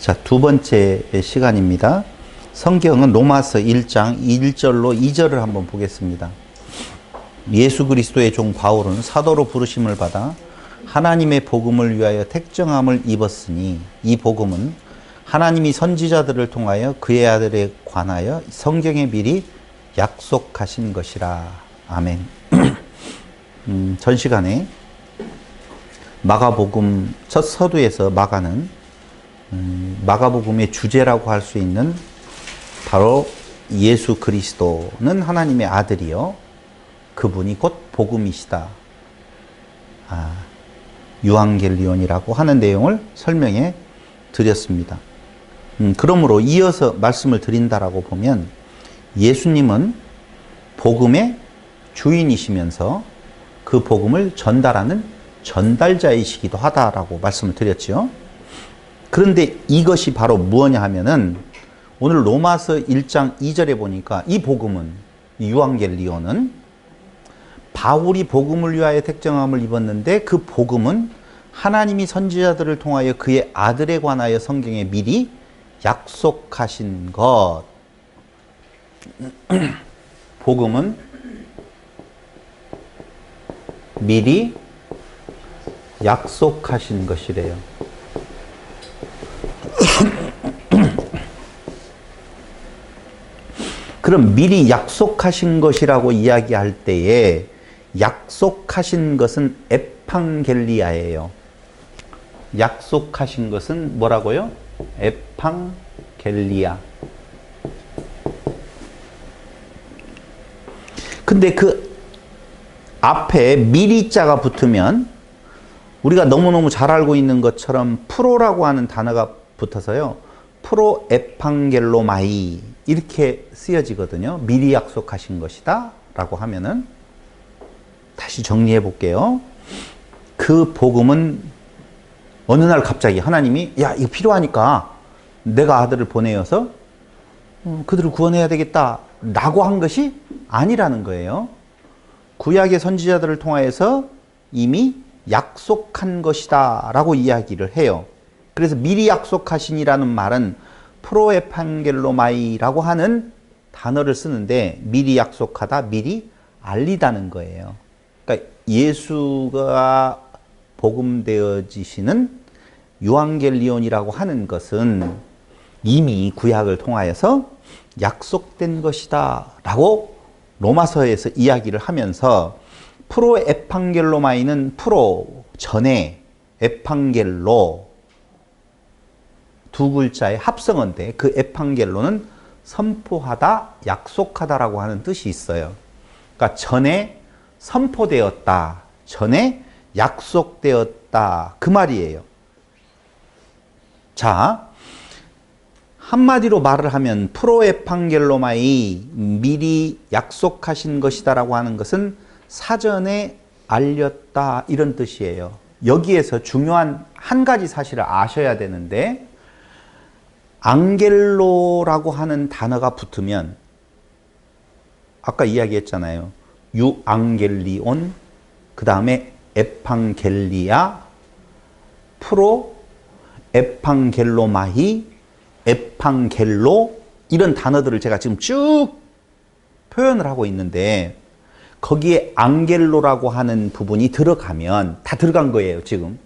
자, 두 번째 시간입니다. 성경은 로마서 1장 1절로 2절을 한번 보겠습니다. 예수 그리스도의 종 바울은 사도로 부르심을 받아 하나님의 복음을 위하여 택정함을 입었으니 이 복음은 하나님이 선지자들을 통하여 그의 아들에 관하여 성경에 미리 약속하신 것이라. 아멘. 전 시간에 마가복음 첫 서두에서 마가는 마가복음의 주제라고 할 수 있는 바로 예수 그리스도는 하나님의 아들이요 그분이 곧 복음이시다. 유앙겔리온이라고 하는 내용을 설명해 드렸습니다. 그러므로 이어서 말씀을 드린다라고 보면 예수님은 복음의 주인이시면서 그 복음을 전달하는 전달자이시기도 하다라고 말씀을 드렸죠. 그런데 이것이 바로 무엇냐 하면은 오늘 로마서 1장 2절에 보니까 이 복음은, 유앙겔리온은 바울이 복음을 위하여 택정함을 입었는데 그 복음은 하나님이 선지자들을 통하여 그의 아들에 관하여 성경에 미리 약속하신 것. 복음은 미리 약속하신 것이래요. 그럼 미리 약속하신 것이라고 이야기할 때에 약속하신 것은 에팡겔리아예요. 약속하신 것은 뭐라고요? 에팡겔리아. 근데 그 앞에 미리자가 붙으면 우리가 너무너무 잘 알고 있는 것처럼 프로라고 하는 단어가 붙어서요. 프로 에팡겔로마이 이렇게 쓰여지거든요. 미리 약속하신 것이다 라고 하면은 다시 정리해 볼게요. 그 복음은 어느 날 갑자기 하나님이 야 이거 필요하니까 내가 아들을 보내어서 그들을 구원해야 되겠다 라고 한 것이 아니라는 거예요. 구약의 선지자들을 통하여서 이미 약속한 것이다 라고 이야기를 해요. 그래서 미리 약속하신이라는 말은 프로에판겔로마이라고 하는 단어를 쓰는데 미리 약속하다, 미리 알리다는 거예요. 그러니까 예수가 복음되어지시는 유앙겔리온이라고 하는 것은 이미 구약을 통하여서 약속된 것이다 라고 로마서에서 이야기를 하면서 프로에판겔로마이는 프로 전에 에판겔로 두 글자의 합성어인데 그 에판겔로는 선포하다, 약속하다라고 하는 뜻이 있어요. 그러니까 전에 선포되었다, 전에 약속되었다 그 말이에요. 자, 한마디로 말을 하면 프로에판겔로마이 미리 약속하신 것이다라고 하는 것은 사전에 알렸다 이런 뜻이에요. 여기에서 중요한 한 가지 사실을 아셔야 되는데 앙겔로라고 하는 단어가 붙으면 아까 이야기했잖아요. 유앙겔리온, 그 다음에 에판겔리아, 프로, 에판겔로마히, 에판겔로 이런 단어들을 제가 지금 쭉 표현을 하고 있는데 거기에 앙겔로라고 하는 부분이 들어가면 다 들어간 거예요. 지금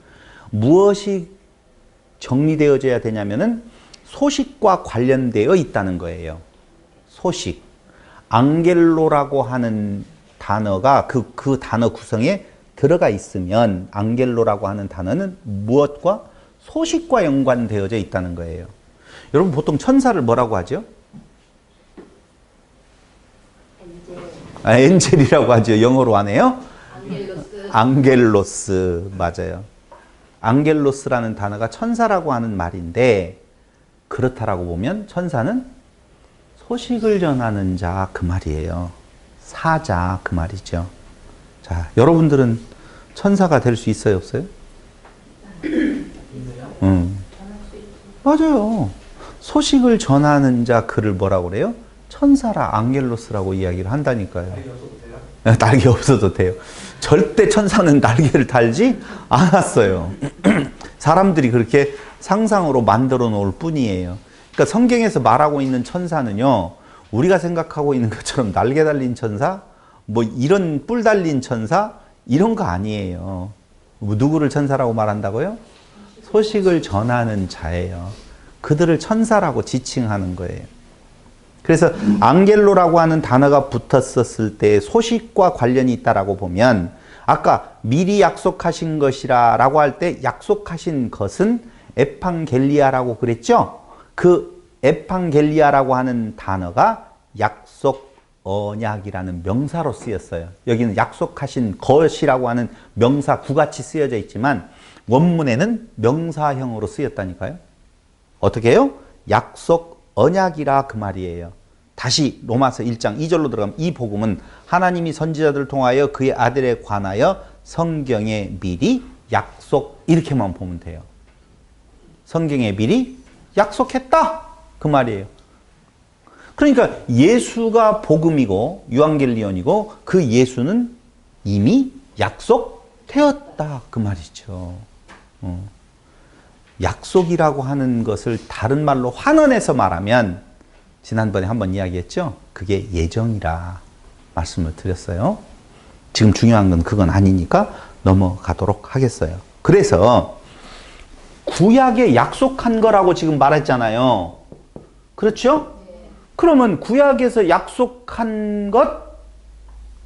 무엇이 정리되어져야 되냐면은 소식과 관련되어 있다는 거예요. 소식. 앙겔로라고 하는 단어가 그 단어 구성에 들어가 있으면 앙겔로라고 하는 단어는 무엇과 소식과 연관되어져 있다는 거예요. 여러분 보통 천사를 뭐라고 하죠? 엔젤이라고 하죠. 영어로 하네요. 앙겔로스. 맞아요. 앙겔로스라는 단어가 천사라고 하는 말인데 그렇다라고 보면 천사는 소식을 전하는 자 그 말이에요. 사자 그 말이죠. 자, 여러분들은 천사가 될 수 있어요, 없어요? 맞아요. 소식을 전하는 자 그를 뭐라고 그래요? 천사라, 앙겔로스라고 이야기를 한다니까요. 날개 없어도 돼요? 날개 없어도 돼요. 절대 천사는 날개를 달지 않았어요. 사람들이 그렇게 상상으로 만들어 놓을 뿐이에요. 그러니까 성경에서 말하고 있는 천사는요, 우리가 생각하고 있는 것처럼 날개 달린 천사, 뭐 이런 뿔 달린 천사, 이런 거 아니에요. 누구를 천사라고 말한다고요? 소식을 전하는 자예요. 그들을 천사라고 지칭하는 거예요. 그래서 앙겔로라고 하는 단어가 붙었을 때 소식과 관련이 있다라고 보면, 아까 미리 약속하신 것이라 라고 할 때 약속하신 것은 에판겔리아라고 그랬죠? 그 에판겔리아라고 하는 단어가 약속 언약이라는 명사로 쓰였어요. 여기는 약속하신 것이라고 하는 명사 구같이 쓰여져 있지만 원문에는 명사형으로 쓰였다니까요. 어떻게 해요? 약속 언약이라 그 말이에요. 다시 로마서 1장 2절로 들어가면 이 복음은 하나님이 선지자들을 통하여 그의 아들에 관하여 성경에 미리 약속, 이렇게만 보면 돼요. 성경에 미리 약속했다 그 말이에요. 그러니까 예수가 복음이고 유앙겔리온이고 그 예수는 이미 약속되었다 그 말이죠. 약속이라고 하는 것을 다른 말로 환원해서 말하면 지난번에 한번 이야기했죠. 그게 예정이라 말씀을 드렸어요. 지금 중요한 건 그건 아니니까 넘어가도록 하겠어요. 그래서 구약에 약속한 거라고 지금 말했잖아요. 그렇죠? 그러면 구약에서 약속한 것,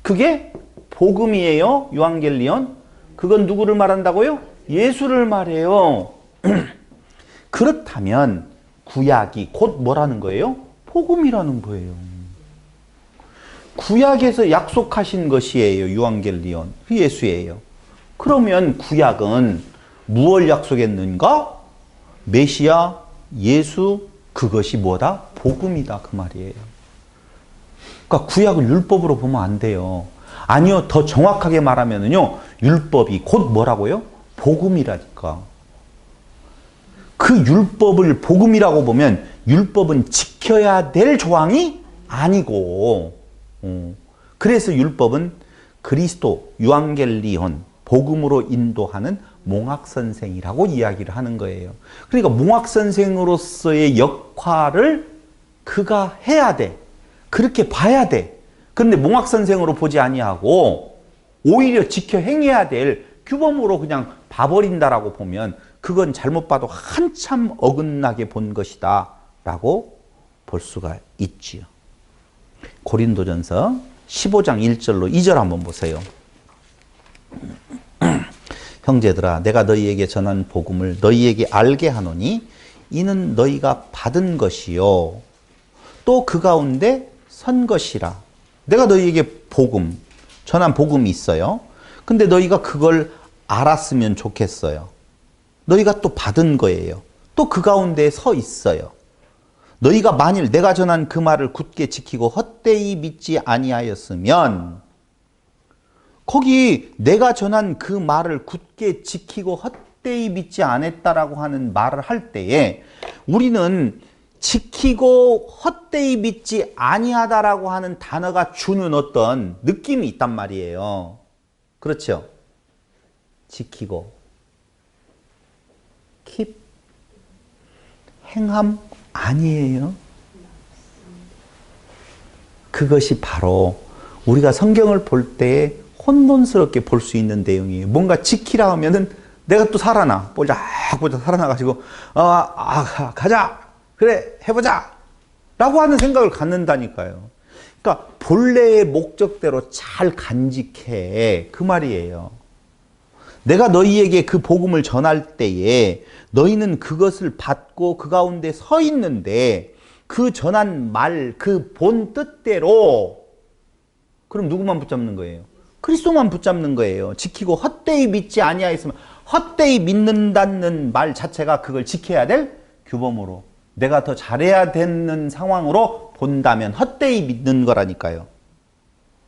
그게 복음이에요. 유앙겔리온. 그건 누구를 말한다고요? 예수를 말해요. 그렇다면 구약이 곧 뭐라는 거예요? 복음이라는 거예요. 구약에서 약속하신 것이에요. 유앙겔리온. 그 예수예요. 그러면 구약은 무엇을 약속했는가? 메시아, 예수, 그것이 뭐다? 복음이다 그 말이에요. 그러니까 구약을 율법으로 보면 안 돼요. 아니요, 더 정확하게 말하면은요, 율법이 곧 뭐라고요? 복음이라니까. 그 율법을 복음이라고 보면 율법은 지켜야 될 조항이 아니고, 그래서 율법은 그리스도, 유앙겔리온, 복음으로 인도하는 몽학선생이라고 이야기를 하는 거예요. 그러니까 몽학선생으로서의 역할을 그가 해야 돼. 그렇게 봐야 돼. 그런데 몽학선생으로 보지 아니하고 오히려 지켜 행해야 될 규범으로 그냥 봐버린다라고 보면 그건 잘못 봐도 한참 어긋나게 본 것이다 라고 볼 수가 있지요. 고린도전서 15장 1절로 2절 한번 보세요. 형제들아, 내가 너희에게 전한 복음을 너희에게 알게 하노니 이는 너희가 받은 것이요 또 그 가운데 선 것이라. 내가 너희에게 복음, 전한 복음이 있어요. 근데 너희가 그걸 알았으면 좋겠어요. 너희가 또 받은 거예요. 또 그 가운데 서 있어요. 너희가 만일 내가 전한 그 말을 굳게 지키고 헛되이 믿지 아니하였으면, 거기 내가 전한 그 말을 굳게 지키고 헛되이 믿지 않았다라고 하는 말을 할 때에 우리는 지키고 헛되이 믿지 아니하다라고 하는 단어가 주는 어떤 느낌이 있단 말이에요. 그렇죠? 지키고 keep 행함 아니에요. 그것이 바로 우리가 성경을 볼 때에 혼돈스럽게 볼 수 있는 내용이에요. 뭔가 지키라 하면은 내가 또 살아나. 보자 살아나가지고, 가자! 그래, 해보자! 라고 하는 생각을 갖는다니까요. 그러니까 본래의 목적대로 잘 간직해. 그 말이에요. 내가 너희에게 그 복음을 전할 때에 너희는 그것을 받고 그 가운데 서 있는데 그 전한 말, 그 본 뜻대로, 그럼 누구만 붙잡는 거예요? 그리스도만 붙잡는 거예요. 지키고 헛되이 믿지 아니하였으면, 헛되이 믿는다는 말 자체가 그걸 지켜야 될 규범으로, 내가 더 잘해야 되는 상황으로 본다면 헛되이 믿는 거라니까요.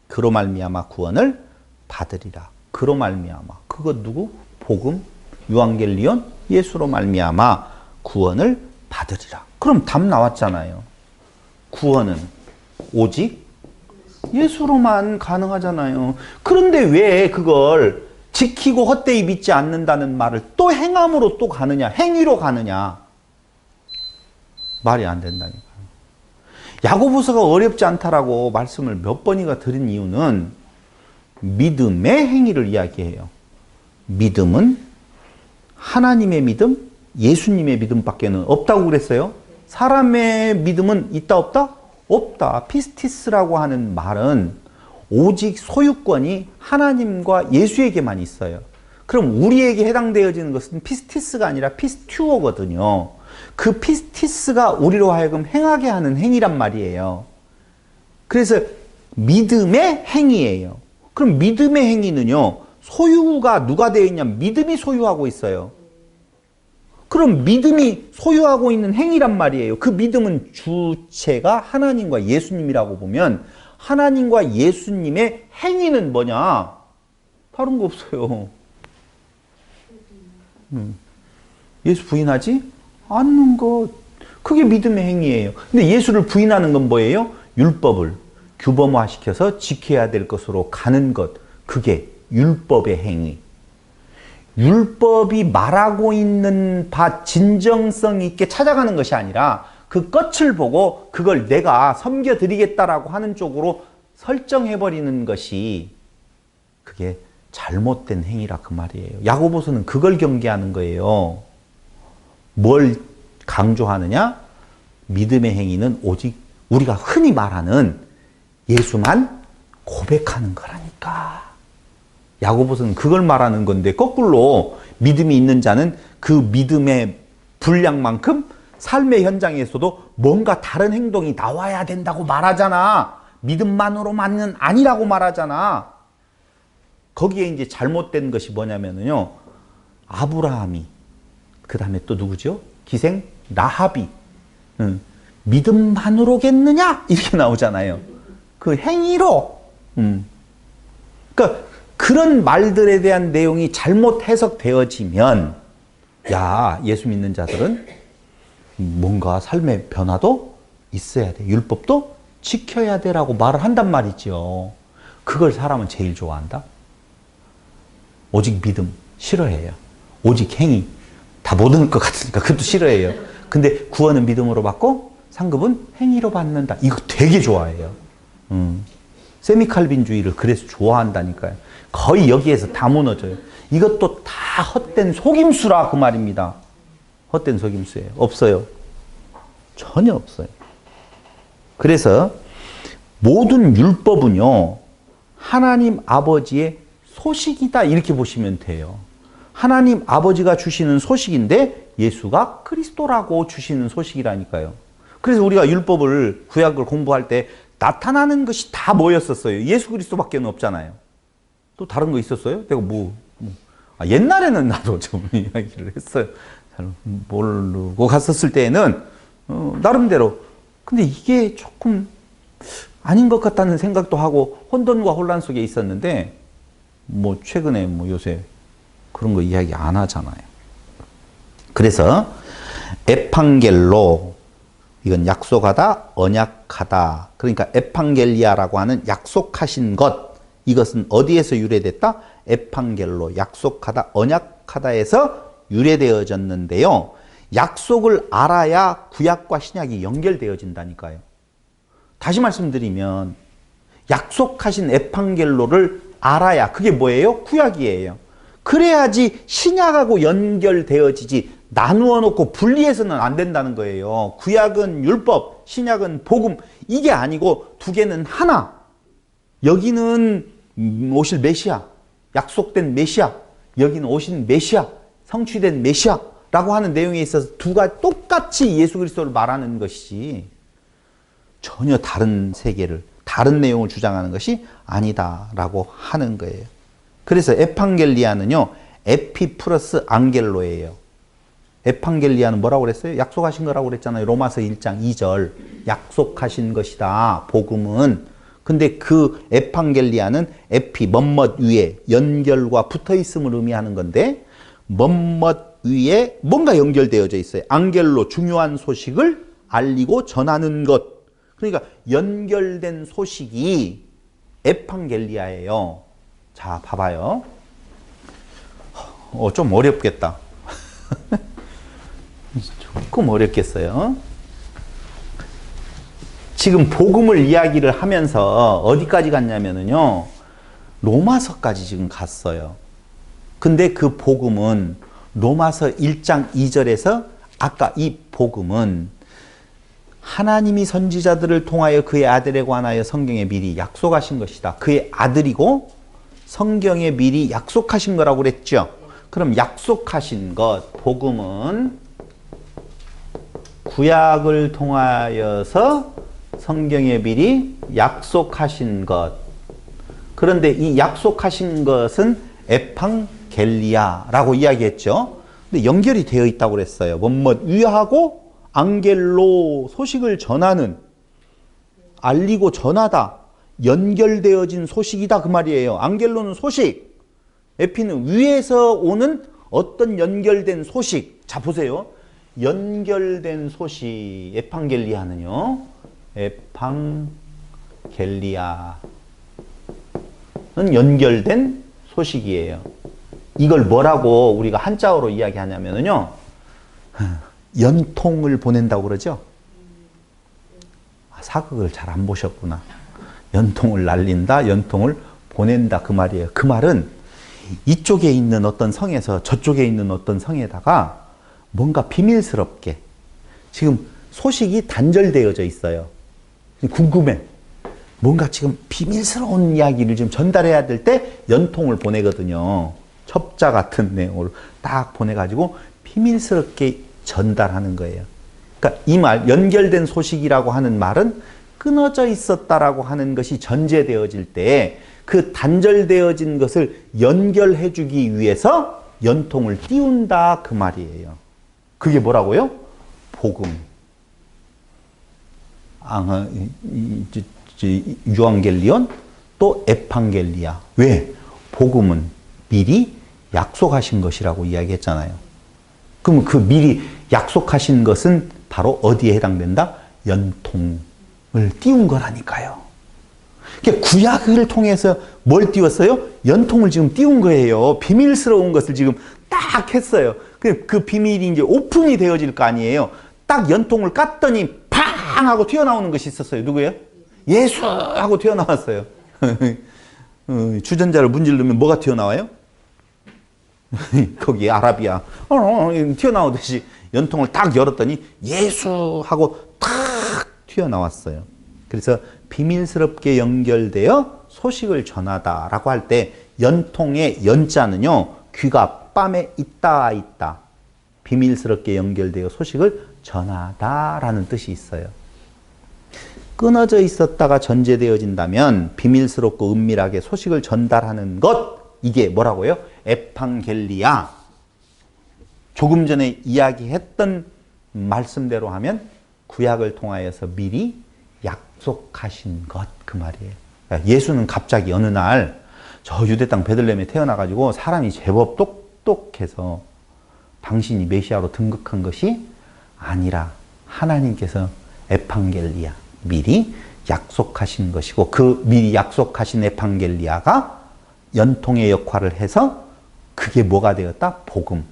그로 말미암아 구원을 받으리라. 그로 말미암아. 그것 누구? 복음, 유앙겔리온, 예수로 말미암아 구원을 받으리라. 그럼 답 나왔잖아요. 구원은 오직 예수로만 가능하잖아요. 그런데 왜 그걸 지키고 헛되이 믿지 않는다는 말을 또 행함으로 또 가느냐, 행위로 가느냐. 말이 안 된다니까요. 야고보서가 어렵지 않다라고 말씀을 몇 번이나 드린 이유는 믿음의 행위를 이야기해요. 믿음은 하나님의 믿음, 예수님의 믿음밖에는 없다고 그랬어요. 사람의 믿음은 있다 없다? 없다. 피스티스라고 하는 말은 오직 소유권이 하나님과 예수에게만 있어요. 그럼 우리에게 해당되어지는 것은 피스티스가 아니라 피스튜어거든요. 그 피스티스가 우리로 하여금 행하게 하는 행위란 말이에요. 그래서 믿음의 행위예요. 그럼 믿음의 행위는요, 소유가 누가 되어 있냐면 믿음이 소유하고 있어요. 그럼 믿음이 소유하고 있는 행위란 말이에요. 그 믿음은 주체가 하나님과 예수님이라고 보면 하나님과 예수님의 행위는 뭐냐? 다른 거 없어요. 예수 부인하지 않는 것. 그게 믿음의 행위예요. 근데 예수를 부인하는 건 뭐예요? 율법을 규범화시켜서 지켜야 될 것으로 가는 것. 그게 율법의 행위. 율법이 말하고 있는 바 진정성 있게 찾아가는 것이 아니라 그 끝을 보고 그걸 내가 섬겨드리겠다라고 하는 쪽으로 설정해버리는 것이 그게 잘못된 행위라 그 말이에요. 야고보서는 그걸 경계하는 거예요. 뭘 강조하느냐? 믿음의 행위는 오직 우리가 흔히 말하는 예수만 고백하는 거라니까. 야고보서는 그걸 말하는 건데 거꾸로 믿음이 있는 자는 그 믿음의 분량만큼 삶의 현장에서도 뭔가 다른 행동이 나와야 된다고 말하잖아. 믿음만으로만은 아니라고 말하잖아. 거기에 이제 잘못된 것이 뭐냐면요. 아브라함이, 그 다음에 또 누구죠? 기생 라합이. 믿음만으로겠느냐? 이렇게 나오잖아요. 그 행위로. 그러니까 그런 말들에 대한 내용이 잘못 해석되어지면, 야, 예수 믿는 자들은 뭔가 삶의 변화도 있어야 돼. 율법도 지켜야 돼라고 말을 한단 말이죠. 그걸 사람은 제일 좋아한다. 오직 믿음 싫어해요. 오직 행위 다 모든 것 같으니까 그것도 싫어해요. 근데 구원은 믿음으로 받고 상급은 행위로 받는다. 이거 되게 좋아해요. 세미칼빈주의를 그래서 좋아한다니까요. 거의 여기에서 다 무너져요. 이것도 다 헛된 속임수라 그 말입니다. 헛된 속임수예요. 없어요. 전혀 없어요. 그래서 모든 율법은요, 하나님 아버지의 소식이다 이렇게 보시면 돼요. 하나님 아버지가 주시는 소식인데 예수가 그리스도라고 주시는 소식이라니까요. 그래서 우리가 율법을, 구약을 공부할 때 나타나는 것이 다 뭐였었어요? 예수 그리스도밖에 없잖아요. 또 다른 거 있었어요? 내가 옛날에는 나도 좀 이야기를 했어요. 잘 모르고 갔었을 때에는 나름대로. 근데 이게 조금 아닌 것 같다는 생각도 하고 혼돈과 혼란 속에 있었는데 최근에 요새 그런 거 이야기 안 하잖아요. 그래서 에판겔로, 이건 약속하다, 언약하다. 그러니까 에판겔리아라고 하는 약속하신 것, 이것은 어디에서 유래됐다? 에판겔로, 약속하다, 언약하다에서 유래되어졌는데요. 약속을 알아야 구약과 신약이 연결되어진다니까요. 다시 말씀드리면 약속하신 에판겔로를 알아야, 그게 뭐예요? 구약이에요. 그래야지 신약하고 연결되어지지, 나누어 놓고 분리해서는 안 된다는 거예요. 구약은 율법, 신약은 복음, 이게 아니고 두 개는 하나. 여기는 오실 메시아, 약속된 메시아, 여기는 오신 메시아, 성취된 메시아라고 하는 내용에 있어서 두가 똑같이 예수 그리스도를 말하는 것이지 전혀 다른 세계를, 다른 내용을 주장하는 것이 아니다라고 하는 거예요. 그래서 에판겔리아는요, 에피 플러스 안겔로예요. 에판겔리아는 뭐라고 그랬어요? 약속하신 거라고 그랬잖아요. 로마서 1장 2절. 약속하신 것이다, 복음은. 근데 그 에판겔리아는 에피, 멋멋 위에 연결과 붙어 있음을 의미하는 건데, 멋멋 위에 뭔가 연결되어져 있어요. 안겔로, 중요한 소식을 알리고 전하는 것. 그러니까 연결된 소식이 에판겔리아예요. 자, 봐봐요. 좀 어렵겠다. 조금 어렵겠어요. 지금 복음을 이야기를 하면서 어디까지 갔냐면요. 로마서까지 지금 갔어요. 근데 그 복음은 로마서 1장 2절에서 아까 이 복음은 하나님이 선지자들을 통하여 그의 아들에 관하여 성경에 미리 약속하신 것이다. 그의 아들이고 성경에 미리 약속하신 거라고 그랬죠. 그럼 약속하신 것, 복음은 구약을 통하여서 성경에 미리 약속하신 것. 그런데 이 약속하신 것은 에팡겔리아라고 이야기했죠. 근데 연결이 되어 있다고 그랬어요. 뭐뭐 위하고 앙겔로 소식을 전하는, 알리고 전하다, 연결되어진 소식이다 그 말이에요. 앙겔로는 소식, 에피는 위에서 오는 어떤 연결된 소식. 자 보세요. 연결된 소식, 에팡겔리아는요. 에팡겔리아는 연결된 소식이에요. 이걸 뭐라고 우리가 한자어로 이야기하냐면요. 연통을 보낸다고 그러죠. 사극을 잘 안 보셨구나. 연통을 날린다, 연통을 보낸다 그 말이에요. 그 말은 이쪽에 있는 어떤 성에서 저쪽에 있는 어떤 성에다가 뭔가 비밀스럽게 지금 소식이 단절되어져 있어요. 궁금해. 뭔가 지금 비밀스러운 이야기를 지금 전달해야 될 때 연통을 보내거든요. 첩자 같은 내용으로 딱 보내가지고 비밀스럽게 전달하는 거예요. 그러니까 이 말, 연결된 소식이라고 하는 말은 끊어져 있었다라고 하는 것이 전제되어질 때 그 단절되어진 것을 연결해 주기 위해서 연통을 띄운다 그 말이에요. 그게 뭐라고요? 복음. 유앙겔리온 또 에팡겔리아. 왜? 복음은 미리 약속하신 것이라고 이야기했잖아요. 그럼 그 미리 약속하신 것은 바로 어디에 해당된다? 연통을 띄운 거라니까요. 그러니까 구약을 통해서 뭘 띄웠어요? 연통을 지금 띄운 거예요. 비밀스러운 것을 지금 딱 했어요. 그 비밀이 이제 오픈이 되어질 거 아니에요. 딱 연통을 깠더니 팡 하고 튀어나오는 것이 있었어요. 누구예요? 예수 하고 튀어나왔어요. 주전자를 문지르면 뭐가 튀어나와요? 거기 아라비아 튀어나오듯이 연통을 딱 열었더니 예수 하고 탁 튀어나왔어요. 그래서 비밀스럽게 연결되어 소식을 전하다라고 할 때 연통의 연자는요. 귀가 빰에 있다. 비밀스럽게 연결되어 소식을 전하다라는 뜻이 있어요. 끊어져 있었다가 전제되어진다면 비밀스럽고 은밀하게 소식을 전달하는 것, 이게 뭐라고요? 에팡겔리아. 조금 전에 이야기했던 말씀대로 하면 구약을 통하여서 미리 약속하신 것 그 말이에요. 예수는 갑자기 어느 날 저 유대 땅 베들레헴에 태어나가지고 사람이 제법 똑똑해서 당신이 메시아로 등극한 것이 아니라 하나님께서 에팡겔리아, 미리 약속하신 것이고 그 미리 약속하신 에팡겔리아가 연통의 역할을 해서 그게 뭐가 되었다? 복음,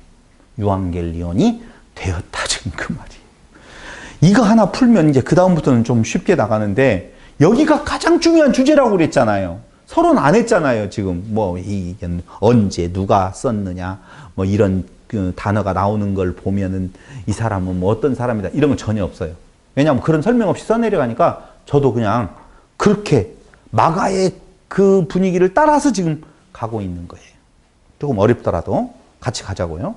유앙겔리온이 되었다. 지금 그 말이에요. 이거 하나 풀면 이제 그 다음부터는 좀 쉽게 나가는데 여기가 가장 중요한 주제라고 그랬잖아요. 서론 안 했잖아요. 지금 뭐 언제 누가 썼느냐 뭐 이런 그 단어가 나오는 걸 보면은 이 사람은 뭐 어떤 사람이다 이런 건 전혀 없어요. 왜냐하면 그런 설명 없이 써내려가니까 저도 그냥 그렇게 마가의 그 분위기를 따라서 지금 가고 있는 거예요. 조금 어렵더라도 같이 가자고요.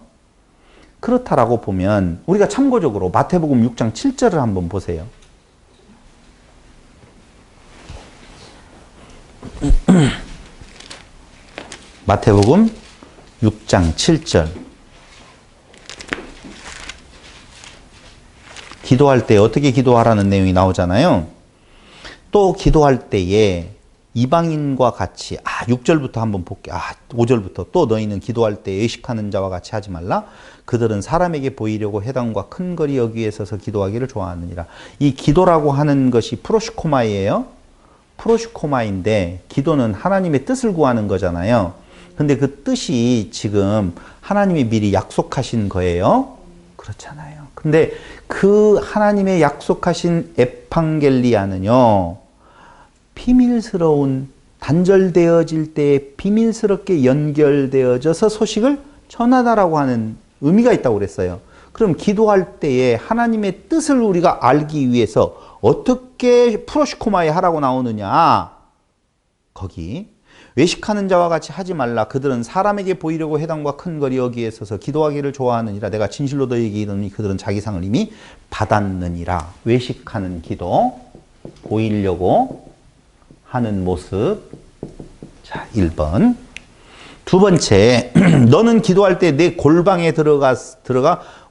그렇다라고 보면 우리가 참고적으로 마태복음 6장 7절을 한번 보세요. 마태복음 6장 7절. 기도할 때 어떻게 기도하라는 내용이 나오잖아요. 또 기도할 때에 이방인과 같이 6절부터 한번 볼게요. 5절부터 또 너희는 기도할 때 의식하는 자와 같이 하지 말라. 그들은 사람에게 보이려고 회당과 큰 거리 여기에 서서 기도하기를 좋아하느니라. 이 기도라고 하는 것이 프로시코마이에요. 프로시코마인데 기도는 하나님의 뜻을 구하는 거잖아요. 근데 그 뜻이 지금 하나님이 미리 약속하신 거예요? 그렇잖아요. 근데 그 하나님의 약속하신 에판겔리아는요, 비밀스러운, 단절되어질 때 비밀스럽게 연결되어져서 소식을 전하다라고 하는 의미가 있다고 그랬어요. 그럼 기도할 때에 하나님의 뜻을 우리가 알기 위해서 어떻게 프로시코마에 하라고 나오느냐? 거기 외식하는 자와 같이 하지 말라. 그들은 사람에게 보이려고 회당과 큰 거리 여기에 서서 기도하기를 좋아하느니라. 내가 진실로 너희에게 이르노니 그들은 자기 상을 이미 받았느니라. 외식하는 기도, 보이려고 하는 모습. 자, 1번. 두 번째, 너는 기도할 때 내 골방에 들어가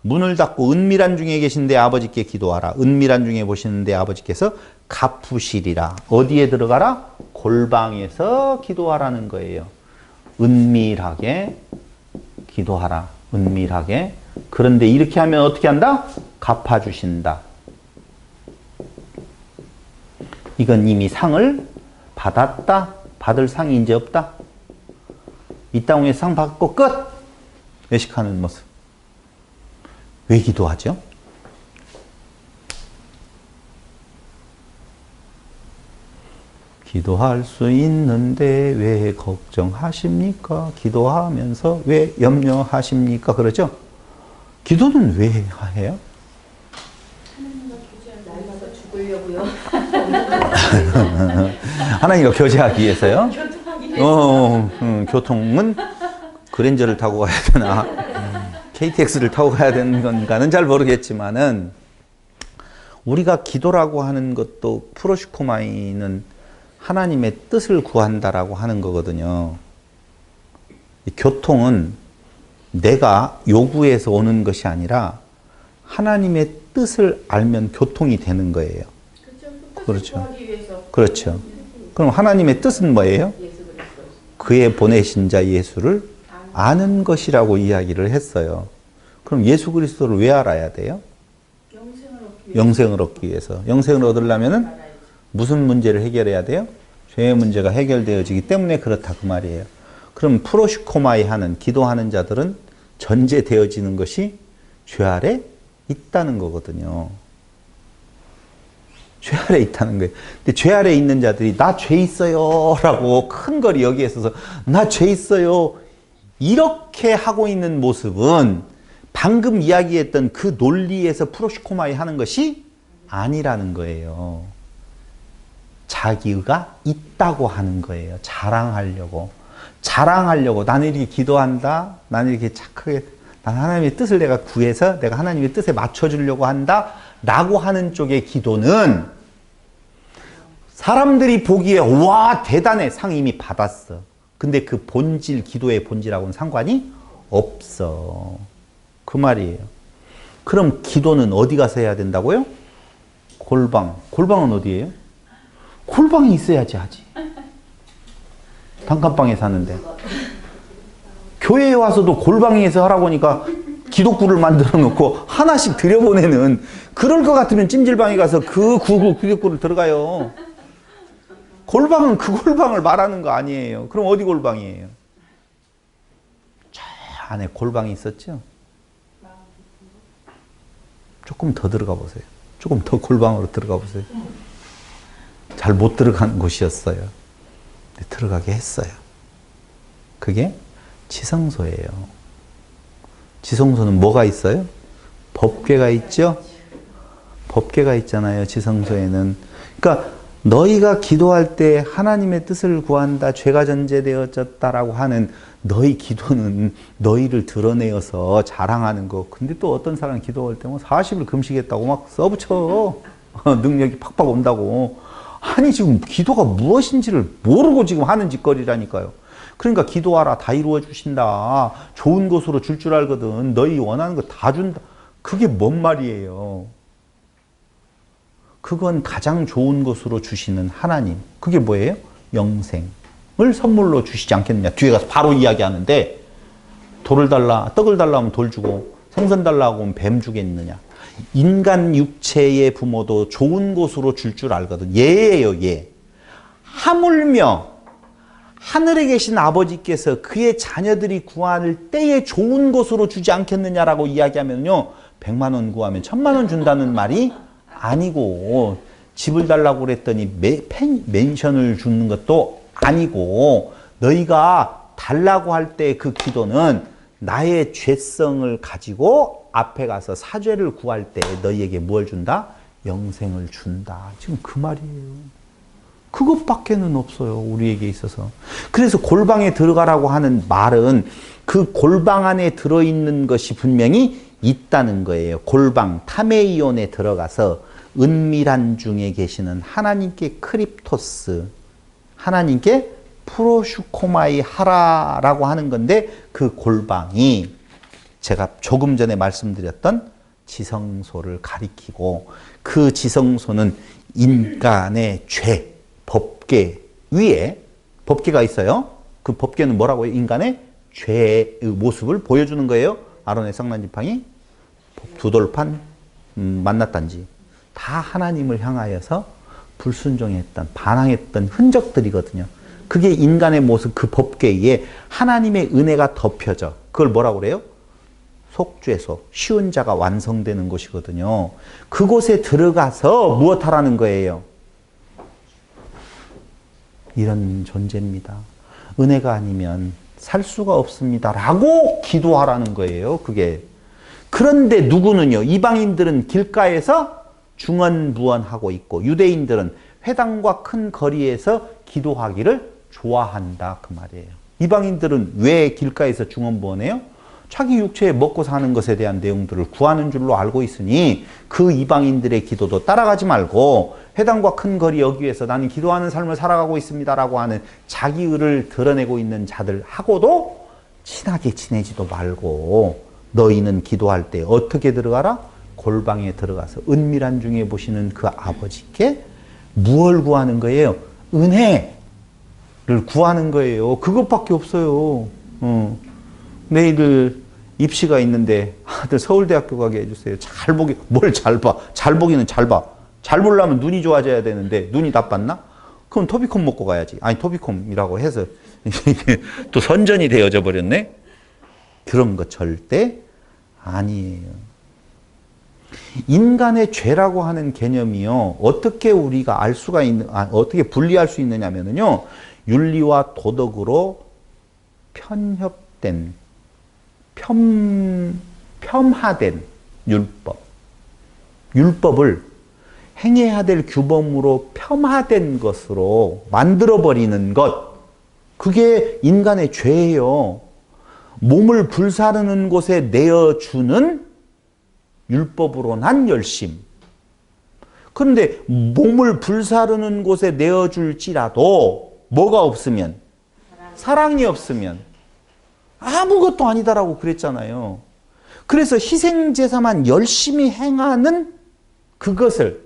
문을 닫고 은밀한 중에 계신 내 아버지께 기도하라. 은밀한 중에 보시는 내 아버지께서 갚으시리라. 어디에 들어가라? 골방에서 기도하라는 거예요. 은밀하게 기도하라. 은밀하게. 그런데 이렇게 하면 어떻게 한다? 갚아주신다. 이건 이미 상을 받았다. 받을 상이 이제 없다. 이 땅에 상 받고 끝! 외식하는 모습. 왜 기도하죠? 기도할 수 있는데 왜 걱정하십니까? 기도하면서 왜 염려하십니까? 그러죠? 기도는 왜 해요? 나이가 죽으려고요. 하나님과 교제하기 위해서요? 교통하기 위해서. 교통은 그랜저를 타고 가야 되나? KTX를 타고 가야 되는 건가는 잘 모르겠지만은, 우리가 기도라고 하는 것도 프로시코마이는 하나님의 뜻을 구한다라고 하는 거거든요. 교통은 내가 요구해서 오는 것이 아니라 하나님의 뜻을 알면 교통이 되는 거예요. 그렇죠. 그렇죠. 그럼 하나님의 뜻은 뭐예요? 그의 보내신 자 예수를 아는 것이라고 이야기를 했어요. 그럼 예수 그리스도를 왜 알아야 돼요? 영생을 얻기 위해서. 영생을 얻으려면은 무슨 문제를 해결해야 돼요? 죄의 문제가 해결되어지기 때문에 그렇다 그 말이에요. 그럼 프로시코마이 하는, 기도하는 자들은 전제되어지는 것이 죄 아래 있다는 거거든요. 죄 아래 있다는 거예요. 근데 죄 아래 있는 자들이 나 죄 있어요 라고 큰 거리 여기에 있어서 나 죄 있어요 이렇게 하고 있는 모습은 방금 이야기했던 그 논리에서 프로시코마이 하는 것이 아니라는 거예요. 자기가 있다고 하는 거예요. 자랑하려고. 나는 이렇게 기도한다. 나는 이렇게 착하게, 난 하나님의 뜻을 내가 구해서 내가 하나님의 뜻에 맞춰주려고 한다. 라고 하는 쪽의 기도는 사람들이 보기에 와 대단해. 상 이미 받았어. 근데 그 본질, 기도의 본질하고는 상관이 없어. 그 말이에요. 그럼 기도는 어디 가서 해야 된다고요? 골방. 골방은 어디예요? 골방이 있어야지 하지. 단칸방에 사는데. 교회에 와서도 골방에서 하라고 하니까 기독구를 만들어 놓고 하나씩 들여보내는, 그럴 것 같으면 찜질방에 가서 그 기독구를 들어가요. 골방은 그 골방을 말하는 거 아니에요. 그럼 어디 골방이에요? 저 안에 골방이 있었죠? 조금 더 들어가 보세요. 조금 더 골방으로 들어가 보세요. 잘 못 들어가는 곳이었어요. 근데 들어가게 했어요. 그게 지성소예요. 지성소는 뭐가 있어요? 법궤가 있죠? 법궤가 있잖아요. 지성소에는. 그러니까 너희가 기도할 때 하나님의 뜻을 구한다, 죄가 전제되어졌다라고 하는 너희 기도는 너희를 드러내어서 자랑하는 거. 근데 또 어떤 사람 기도할 때 뭐 40일 금식했다고 막 써붙여. 능력이 팍팍 온다고. 아니 지금 기도가 무엇인지를 모르고 지금 하는 짓거리라니까요. 그러니까 기도하라 다 이루어 주신다. 좋은 곳으로 줄 알거든. 너희 원하는 거 다 준다. 그게 뭔 말이에요? 그건 가장 좋은 곳으로 주시는 하나님. 그게 뭐예요? 영생을 선물로 주시지 않겠느냐. 뒤에 가서 바로 이야기하는데, 돌을 달라, 떡을 달라 하면 돌 주고, 생선 달라 하면 뱀 주겠느냐. 인간 육체의 부모도 좋은 곳으로 줄 알거든. 얘예요, 얘. 하물며 하늘에 계신 아버지께서 그의 자녀들이 구할 때에 좋은 것으로 주지 않겠느냐라고 이야기하면요. 100만 원 구하면 1000만 원 준다는 말이 아니고, 집을 달라고 그랬더니 맨션을 주는 것도 아니고, 너희가 달라고 할 때 그 기도는 나의 죄성을 가지고 앞에 가서 사죄를 구할 때 너희에게 뭘 준다? 영생을 준다. 지금 그 말이에요. 그것밖에는 없어요. 우리에게 있어서. 그래서 골방에 들어가라고 하는 말은 그 골방 안에 들어있는 것이 분명히 있다는 거예요. 골방, 타메이온에 들어가서 은밀한 중에 계시는 하나님께 크립토스, 하나님께 프로슈코마이 하라라고 하는 건데, 그 골방이 제가 조금 전에 말씀드렸던 지성소를 가리키고, 그 지성소는 인간의 죄, 법궤 위에 법궤가 있어요. 그 법궤는 뭐라고요? 인간의 죄의 모습을 보여주는 거예요. 아론의 성난지팡이, 두 돌판, 만났단지. 다 하나님을 향하여서 불순종했던, 반항했던 흔적들이거든요. 그게 인간의 모습, 그 법궤에 하나님의 은혜가 덮여져. 그걸 뭐라고 그래요? 속죄소, 쉬운 자가 완성되는 곳이거든요. 그곳에 들어가서 무엇하라는 거예요? 이런 존재입니다. 은혜가 아니면 살 수가 없습니다. 라고 기도하라는 거예요. 그게. 그런데 누구는요, 이방인들은 길가에서 중언부언하고 있고, 유대인들은 회당과 큰 거리에서 기도하기를 좋아한다. 그 말이에요. 이방인들은 왜 길가에서 중언부언해요? 자기 육체에 먹고 사는 것에 대한 내용들을 구하는 줄로 알고 있으니 그 이방인들의 기도도 따라가지 말고 회당과 큰 거리 여기에서 나는 기도하는 삶을 살아가고 있습니다라고 하는 자기 의를 드러내고 있는 자들하고도 친하게 지내지도 말고, 너희는 기도할 때 어떻게 들어가라? 골방에 들어가서 은밀한 중에 보시는 그 아버지께 무엇을 구하는 거예요? 은혜를 구하는 거예요. 그것밖에 없어요. 내일 입시가 있는데 아들 서울대학교 가게 해주세요. 잘 보기, 뭘 잘 봐. 잘 보기는 잘 봐. 잘 보려면 눈이 좋아져야 되는데 눈이 나빴나? 그럼 토비콤 먹고 가야지. 아니 토비콤이라고 해서 또 선전이 되어져 버렸네. 그런 거 절대 아니에요. 인간의 죄라고 하는 개념이요, 어떻게 우리가 알 수가 있는, 어떻게 분리할 수 있느냐면요, 윤리와 도덕으로 편협된, 폄하된 율법. 율법을 행해야 될 규범으로 폄하된 것으로 만들어버리는 것. 그게 인간의 죄예요. 몸을 불사르는 곳에 내어주는 율법으로 난 열심. 그런데 몸을 불사르는 곳에 내어줄지라도 뭐가 없으면, 사랑이 없으면 아무것도 아니다라고 그랬잖아요. 그래서 희생제사만 열심히 행하는 그것을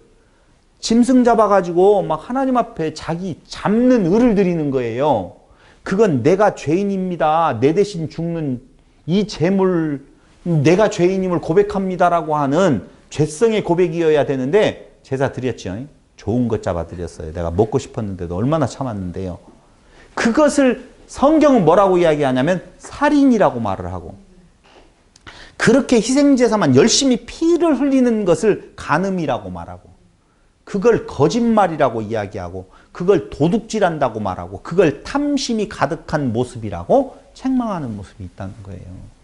짐승 잡아가지고 막 하나님 앞에 자기 잡는 을을 드리는 거예요. 그건 내가 죄인입니다. 내 대신 죽는 이 제물, 내가 죄인임을 고백합니다라고 하는 죄성의 고백이어야 되는데, 제사 드렸죠. 좋은 것 잡아 드렸어요. 내가 먹고 싶었는데도 얼마나 참았는데요. 그것을 성경은 뭐라고 이야기하냐면 살인이라고 말을 하고, 그렇게 희생제사만 열심히 피를 흘리는 것을 간음이라고 말하고, 그걸 거짓말이라고 이야기하고, 그걸 도둑질한다고 말하고, 그걸 탐심이 가득한 모습이라고 책망하는 모습이 있다는 거예요.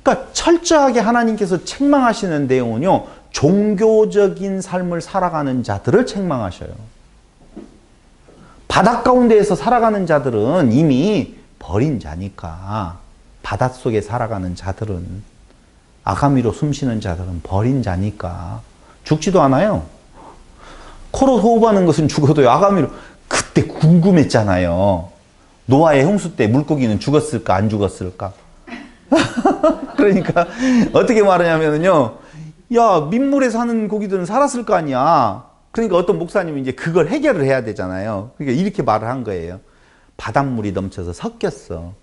그러니까 철저하게 하나님께서 책망하시는 내용은요, 종교적인 삶을 살아가는 자들을 책망하셔요. 바닷 가운데에서 살아가는 자들은 이미 버린 자니까, 바닷속에 살아가는 자들은, 아가미로 숨쉬는 자들은 버린 자니까 죽지도 않아요. 코로 호흡하는 것은 죽어도요, 아가미로. 그때 궁금했잖아요. 노아의 홍수 때 물고기는 죽었을까 안 죽었을까? 그러니까 어떻게 말하냐면요, 야, 민물에 사는 고기들은 살았을 거 아니야. 그러니까 어떤 목사님이 이제 그걸 해결을 해야 되잖아요. 그러니까 이렇게 말을 한 거예요. 바닷물이 넘쳐서 섞였어.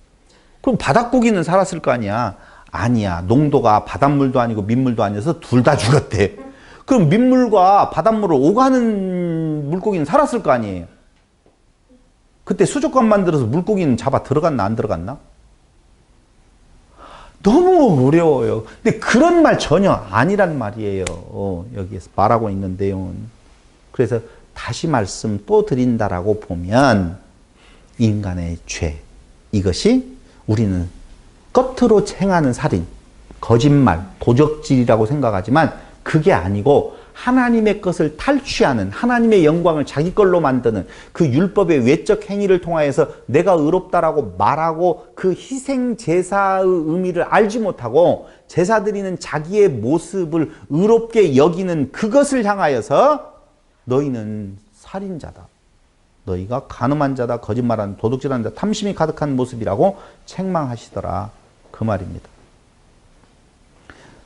그럼 바닷고기는 살았을 거 아니야. 아니야. 농도가 바닷물도 아니고 민물도 아니어서 둘 다 죽었대. 그럼 민물과 바닷물을 오가는 물고기는 살았을 거 아니에요. 그때 수족관 만들어서 물고기는 잡아 들어갔나 안 들어갔나? 너무 어려워요. 근데 그런 말 전혀 아니란 말이에요. 여기에서 말하고 있는 내용은. 그래서 다시 말씀 또 드린다라고 보면 인간의 죄, 이것이 우리는 겉으로 행하는 살인, 거짓말, 도적질이라고 생각하지만 그게 아니고 하나님의 것을 탈취하는, 하나님의 영광을 자기 걸로 만드는 그 율법의 외적 행위를 통하여서 내가 의롭다라고 말하고 그 희생 제사의 의미를 알지 못하고 제사 드리는 자기의 모습을 의롭게 여기는 그것을 향하여서 너희는 살인자다. 너희가 간음한 자다, 거짓말하는, 도둑질하는 자, 탐심이 가득한 모습이라고 책망하시더라. 그 말입니다.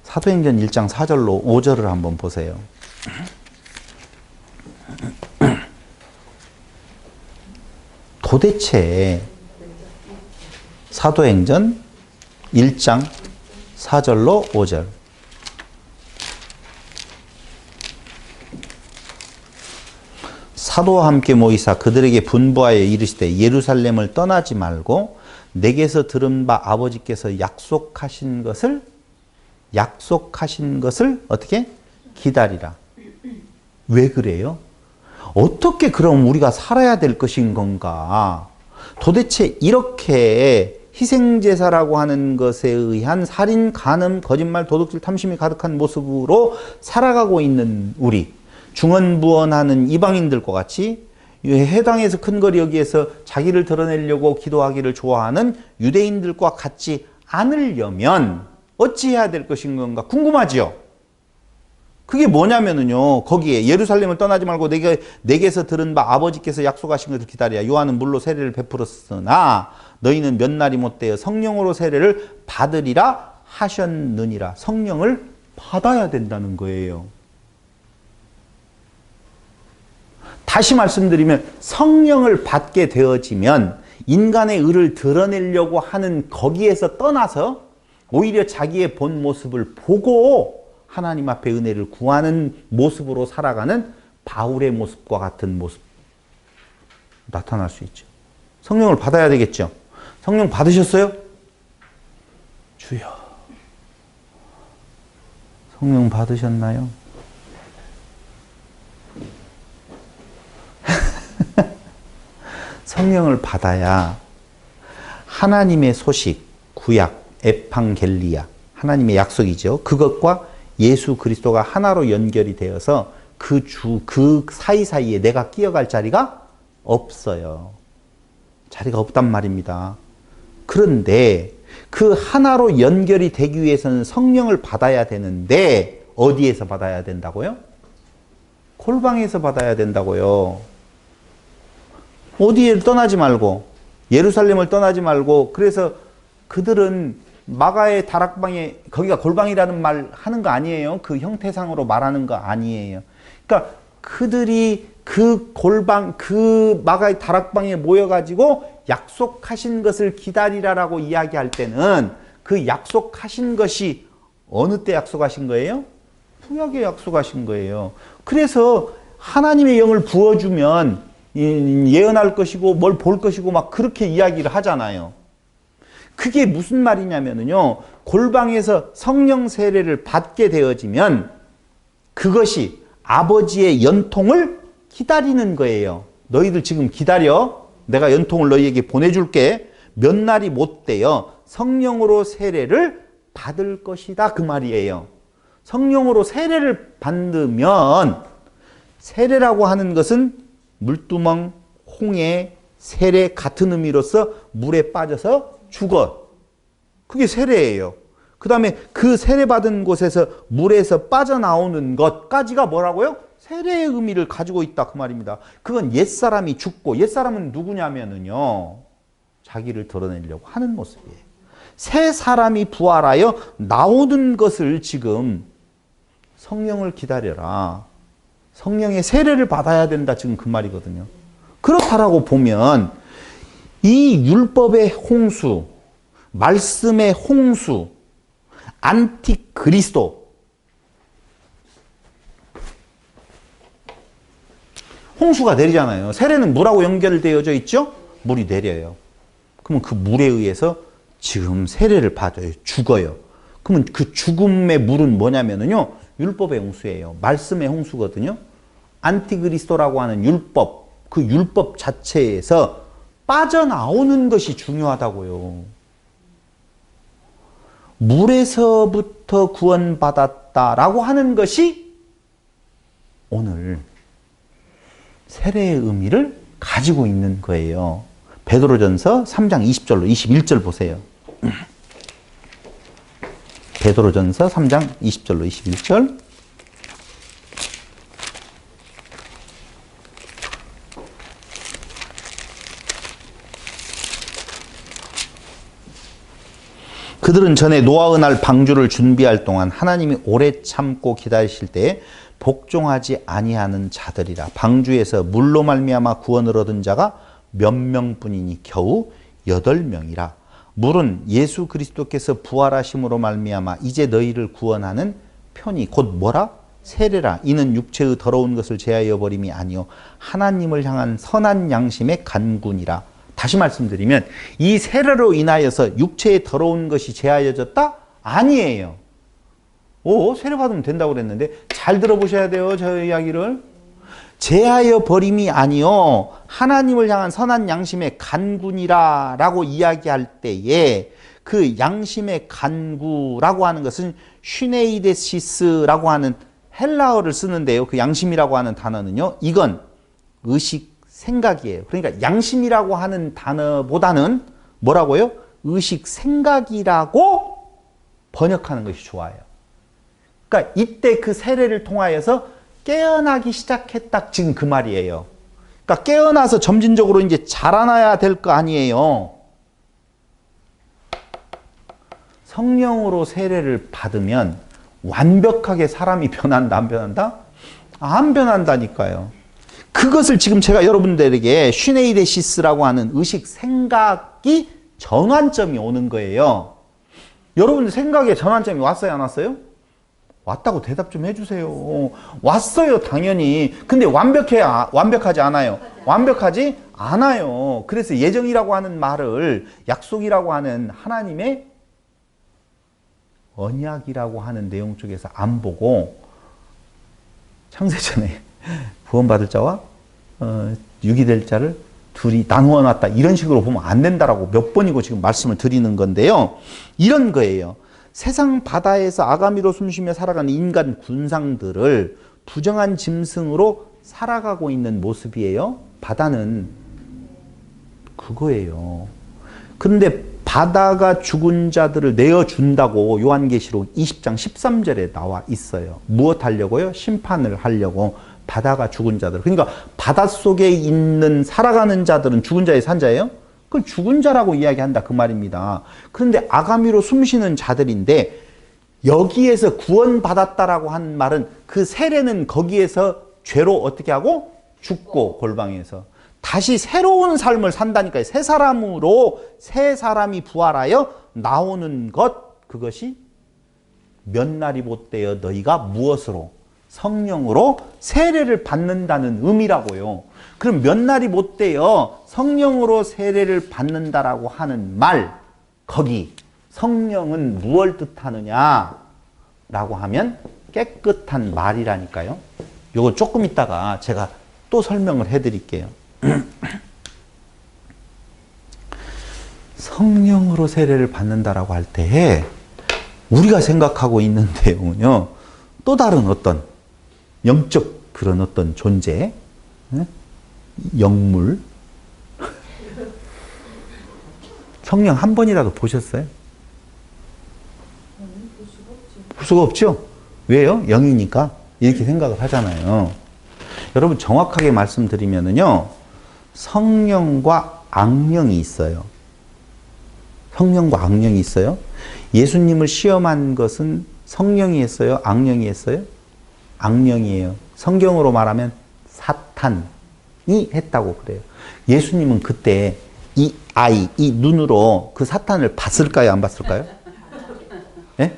사도행전 1장 4절로 5절을 한번 보세요. 도대체 사도행전 1장 4절로 5절. 사도와 함께 모이사 그들에게 분부하여 이르시되 예루살렘을 떠나지 말고 내게서 들은 바 아버지께서 약속하신 것을 어떻게? 기다리라. 왜 그래요? 어떻게 그럼 우리가 살아야 될 것인 건가? 도대체 이렇게 희생제사라고 하는 것에 의한 살인, 간음, 거짓말, 도둑질, 탐심이 가득한 모습으로 살아가고 있는 우리, 중언부언하는 이방인들과 같이 해당에서 큰거리 여기에서 자기를 드러내려고 기도하기를 좋아하는 유대인들과 같지 않으려면 어찌해야 될 것인 건가 궁금하지요? 그게 뭐냐면은요, 거기에 예루살렘을 떠나지 말고 내게서 들은 바 아버지께서 약속하신 것을 기다려. 요한은 물로 세례를 베풀었으나 너희는 몇 날이 못되어 성령으로 세례를 받으리라 하셨느니라. 성령을 받아야 된다는 거예요. 다시 말씀드리면 성령을 받게 되어지면 인간의 의를 드러내려고 하는 거기에서 떠나서 오히려 자기의 본 모습을 보고 하나님 앞에 은혜를 구하는 모습으로 살아가는 바울의 모습과 같은 모습 나타날 수 있죠. 성령을 받아야 되겠죠. 성령 받으셨어요? 주여. 성령 받으셨나요? 성령을 받아야 하나님의 소식, 구약, 에팡겔리아, 하나님의 약속이죠. 그것과 예수 그리스도가 하나로 연결이 되어서 그 사이사이에 내가 끼어갈 자리가 없어요. 자리가 없단 말입니다. 그런데 그 하나로 연결이 되기 위해서는 성령을 받아야 되는데 어디에서 받아야 된다고요? 골방에서 받아야 된다고요. 어디에 떠나지 말고 예루살렘을 떠나지 말고 그래서 그들은 마가의 다락방에 거기가 골방이라는 말 하는 거 아니에요. 그 형태상으로 말하는 거 아니에요. 그러니까 그들이 그 골방 그 마가의 다락방에 모여가지고 약속하신 것을 기다리라라고 이야기할 때는 그 약속하신 것이 어느 때 약속하신 거예요? 구약에 약속하신 거예요. 그래서 하나님의 영을 부어주면 예언할 것이고 뭘 볼 것이고 막 그렇게 이야기를 하잖아요. 그게 무슨 말이냐면요. 골방에서 성령 세례를 받게 되어지면 그것이 아버지의 연통을 기다리는 거예요. 너희들 지금 기다려. 내가 연통을 너희에게 보내줄게. 몇 날이 못 되어 성령으로 세례를 받을 것이다. 그 말이에요. 성령으로 세례를 받으면 세례라고 하는 것은 물두멍, 홍해, 세례 같은 의미로서 물에 빠져서 죽어. 그게 세례예요. 그 다음에 그 세례받은 곳에서 물에서 빠져나오는 것까지가 뭐라고요? 세례의 의미를 가지고 있다 그 말입니다. 그건 옛사람이 죽고 옛사람은 누구냐면요. 자기를 드러내려고 하는 모습이에요. 새 사람이 부활하여 나오는 것을 지금 성령을 기다려라. 성령의 세례를 받아야 된다 지금 그 말이거든요. 그렇다라고 보면 이 율법의 홍수, 말씀의 홍수, 안티그리스도. 홍수가 내리잖아요. 세례는 물하고 연결되어져 있죠? 물이 내려요. 그러면 그 물에 의해서 지금 세례를 받아요. 죽어요. 그러면 그 죽음의 물은 뭐냐면요. 율법의 홍수예요. 말씀의 홍수거든요. 안티그리스도라고 하는 율법, 그 율법 자체에서 빠져나오는 것이 중요하다고요. 물에서부터 구원받았다라고 하는 것이 오늘 세례의 의미를 가지고 있는 거예요. 베드로전서 3장 20절로 21절 보세요. 베드로전서 3장 20절로 21절. 그들은 전에 노아의 날 방주를 준비할 동안 하나님이 오래 참고 기다리실 때에 복종하지 아니하는 자들이라. 방주에서 물로 말미암아 구원을 얻은 자가 몇 명뿐이니 겨우 8명이라. 물은 예수 그리스도께서 부활하심으로 말미암아 이제 너희를 구원하는 편이 곧 뭐라? 세례라. 이는 육체의 더러운 것을 제하여 버림이 아니요 하나님을 향한 선한 양심의 간군이라. 다시 말씀드리면 이 세례로 인하여서 육체의 더러운 것이 제하여졌다? 아니에요. 세례 받으면 된다고 그랬는데 잘 들어보셔야 돼요. 저 이야기를. 제하여 버림이 아니요 하나님을 향한 선한 양심의 간군이라 라고 이야기할 때에 그 양심의 간구라고 하는 것은 슈네이데시스라고 하는 헬라어를 쓰는데요. 그 양심이라고 하는 단어는요. 이건 의식, 생각이에요. 그러니까 양심이라고 하는 단어보다는 뭐라고요? 의식, 생각이라고 번역하는 것이 좋아요. 그러니까 이때 그 세례를 통하여서 깨어나기 시작했다. 지금 그 말이에요. 그러니까 깨어나서 점진적으로 이제 자라나야 될 거 아니에요. 성령으로 세례를 받으면 완벽하게 사람이 변한다, 안 변한다? 안 변한다니까요. 그것을 지금 제가 여러분들에게 슈네이데시스라고 하는 의식, 생각이 전환점이 오는 거예요. 여러분들 생각에 전환점이 왔어요, 안 왔어요? 왔다고 대답 좀 해주세요. 왔어요, 당연히. 근데 완벽하지 않아요. 완벽하지 않아요. 그래서 예정이라고 하는 말을 약속이라고 하는 하나님의 언약이라고 하는 내용 쪽에서 안 보고 창세전에 구원받을 자와 육이 될 자를 둘이 나누어 놨다. 이런 식으로 보면 안 된다라고 몇 번이고 지금 말씀을 드리는 건데요. 이런 거예요. 세상 바다에서 아가미로 숨쉬며 살아가는 인간 군상들을 부정한 짐승으로 살아가고 있는 모습이에요. 바다는 그거예요. 그런데 바다가 죽은 자들을 내어준다고 요한계시록 20장 13절에 나와 있어요. 무엇 하려고요? 심판을 하려고. 바다가 죽은 자들. 그러니까 바닷속에 있는 살아가는 자들은 죽은 자의 산자예요? 그건 죽은 자라고 이야기한다 그 말입니다. 그런데 아가미로 숨쉬는 자들인데 여기에서 구원받았다라고 하는 말은 그 세례는 거기에서 죄로 어떻게 하고? 죽고 골방에서 다시 새로운 삶을 산다니까요. 새 사람으로 새 사람이 부활하여 나오는 것, 그것이 몇 날이 못되어 너희가 무엇으로? 성령으로 세례를 받는다는 의미라고요. 그럼 몇 날이 못되어 성령으로 세례를 받는다라고 하는 말, 거기 성령은 무엇을 뜻하느냐 라고 하면 깨끗한 말이라니까요. 요거 조금 있다가 제가 또 설명을 해드릴게요. 성령으로 세례를 받는다라고 할 때에 우리가 생각하고 있는 내용은요, 또 다른 어떤 영적 그런 어떤 존재, 영물. 성령 한 번이라도 보셨어요? 볼 수가 없죠? 왜요? 영이니까 이렇게 생각을 하잖아요. 여러분 정확하게 말씀드리면은요, 성령과 악령이 있어요. 성령과 악령이 있어요. 예수님을 시험한 것은 성령이 했어요? 악령이 했어요? 악령이에요. 성경으로 말하면 사탄이 했다고 그래요. 예수님은 그때 이 아이, 이 눈으로 그 사탄을 봤을까요? 안 봤을까요? 예?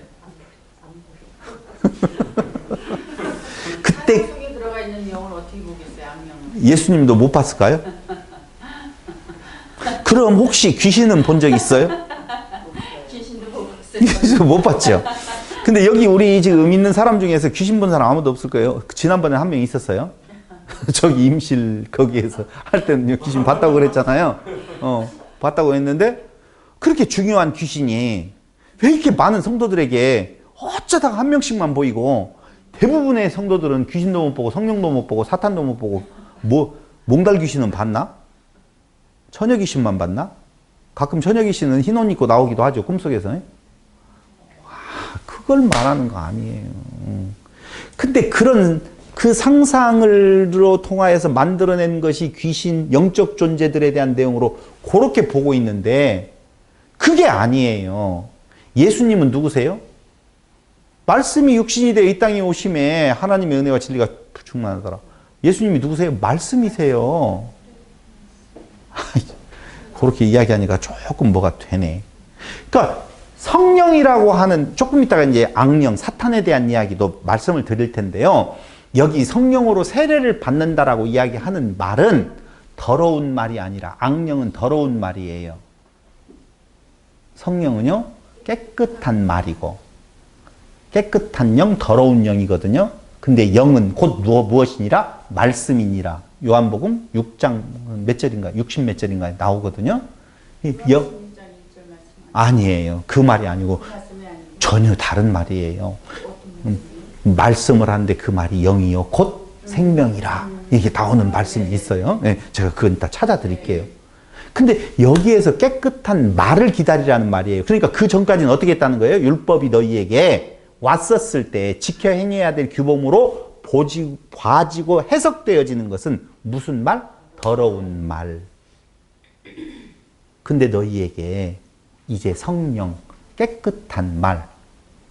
그때 속에 들어가 있는 영을 어떻게 보겠어요, 악령은? 예수님도 못 봤을까요? 그럼 혹시 귀신은 본 적 있어요? 귀신도 못 봤어요. 못 봤죠. 근데 여기 우리 지금 있는 사람 중에서 귀신 본 사람 아무도 없을 거예요. 지난번에 한 명 있었어요. 저기 임실 거기에서 할 때는 귀신 봤다고 그랬잖아요. 봤다고 했는데 그렇게 중요한 귀신이 왜 이렇게 많은 성도들에게 어쩌다가 한 명씩만 보이고 대부분의 성도들은 귀신도 못 보고 성령도 못 보고 사탄도 못 보고 몽달 귀신은 봤나? 처녀 귀신만 봤나? 가끔 처녀 귀신은 흰 옷 입고 나오기도 하죠. 꿈속에서. 그걸 말하는 거 아니에요. 근데 그 상상을로 통하여서 만들어낸 것이 귀신, 영적 존재들에 대한 내용으로 그렇게 보고 있는데 그게 아니에요. 예수님은 누구세요? 말씀이 육신이 되어 이 땅에 오심에 하나님의 은혜와 진리가 충만하더라. 예수님이 누구세요? 말씀이세요. 그렇게 이야기하니까 조금 뭐가 되네. 그러니까 성령이라고 하는, 조금 있다가 이제 악령, 사탄에 대한 이야기도 말씀을 드릴 텐데요. 여기 성령으로 세례를 받는다라고 이야기하는 말은 더러운 말이 아니라, 악령은 더러운 말이에요. 성령은요, 깨끗한 말이고, 깨끗한 영, 더러운 영이거든요. 근데 영은 곧 무엇이니라? 말씀이니라. 요한복음 6장 몇 절인가? 60 몇 절인가에 나오거든요. 아니에요. 그 말이 아니고 전혀 다른 말이에요. 말씀을 하는데 그 말이 영이요 곧 생명이라 이게 나오는 말씀이 있어요. 네, 제가 그건 이따 찾아드릴게요. 근데 여기에서 깨끗한 말을 기다리라는 말이에요. 그러니까 그 전까지는 어떻게 했다는 거예요? 율법이 너희에게 왔었을 때 지켜 행해야 될 규범으로 봐지고 해석되어지는 것은 무슨 말? 더러운 말. 근데 너희에게 이제 성령, 깨끗한 말,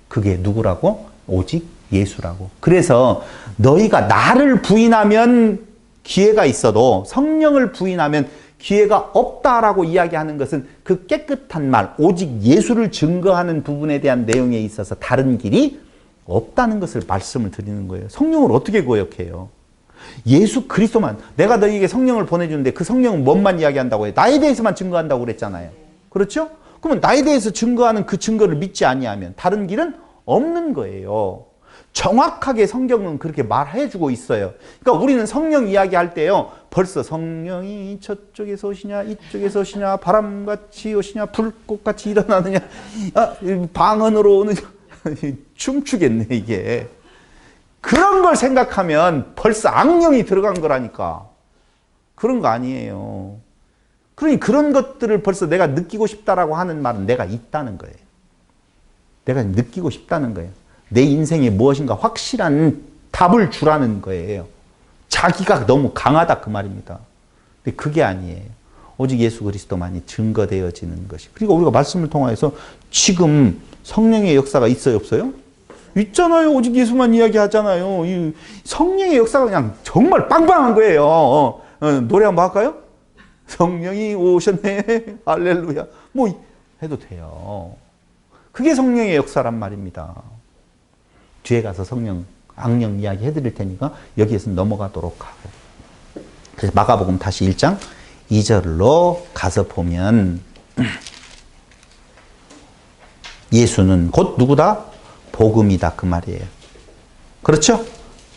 그게 누구라고? 오직 예수라고. 그래서 너희가 나를 부인하면 기회가 있어도 성령을 부인하면 기회가 없다라고 이야기하는 것은 그 깨끗한 말, 오직 예수를 증거하는 부분에 대한 내용에 있어서 다른 길이 없다는 것을 말씀을 드리는 거예요. 성령을 어떻게 고역해요? 예수 그리스도만, 내가 너희에게 성령을 보내주는데 그 성령은 뭔만 이야기한다고 해요? 나에 대해서만 증거한다고 그랬잖아요. 그렇죠? 그러면 나에 대해서 증거하는 그 증거를 믿지 아니하면 다른 길은 없는 거예요. 정확하게 성경은 그렇게 말해주고 있어요. 그러니까 우리는 성령 이야기할 때요, 벌써 성령이 저쪽에서 오시냐 이쪽에서 오시냐 바람같이 오시냐 불꽃같이 일어나느냐 방언으로 오느냐 춤추겠네 이게. 그런 걸 생각하면 벌써 악령이 들어간 거라니까. 그런 거 아니에요. 그러니 그런 것들을 벌써 내가 느끼고 싶다라고 하는 말은 내가 있다는 거예요. 내가 느끼고 싶다는 거예요. 내 인생에 무엇인가 확실한 답을 주라는 거예요. 자기가 너무 강하다 그 말입니다. 근데 그게 아니에요. 오직 예수 그리스도만이 증거되어지는 것이. 그러니까 우리가 말씀을 통해서 지금 성령의 역사가 있어요, 없어요? 있잖아요. 오직 예수만 이야기하잖아요. 이 성령의 역사가 그냥 정말 빵빵한 거예요. 노래 한번 할까요? 성령이 오셨네. 할렐루야. 뭐 해도 돼요. 그게 성령의 역사란 말입니다. 뒤에 가서 성령, 악령 이야기 해드릴 테니까 여기에서 넘어가도록 하고. 그래서 마가복음 다시 1장 2절로 가서 보면 예수는 곧 누구다? 복음이다 그 말이에요. 그렇죠?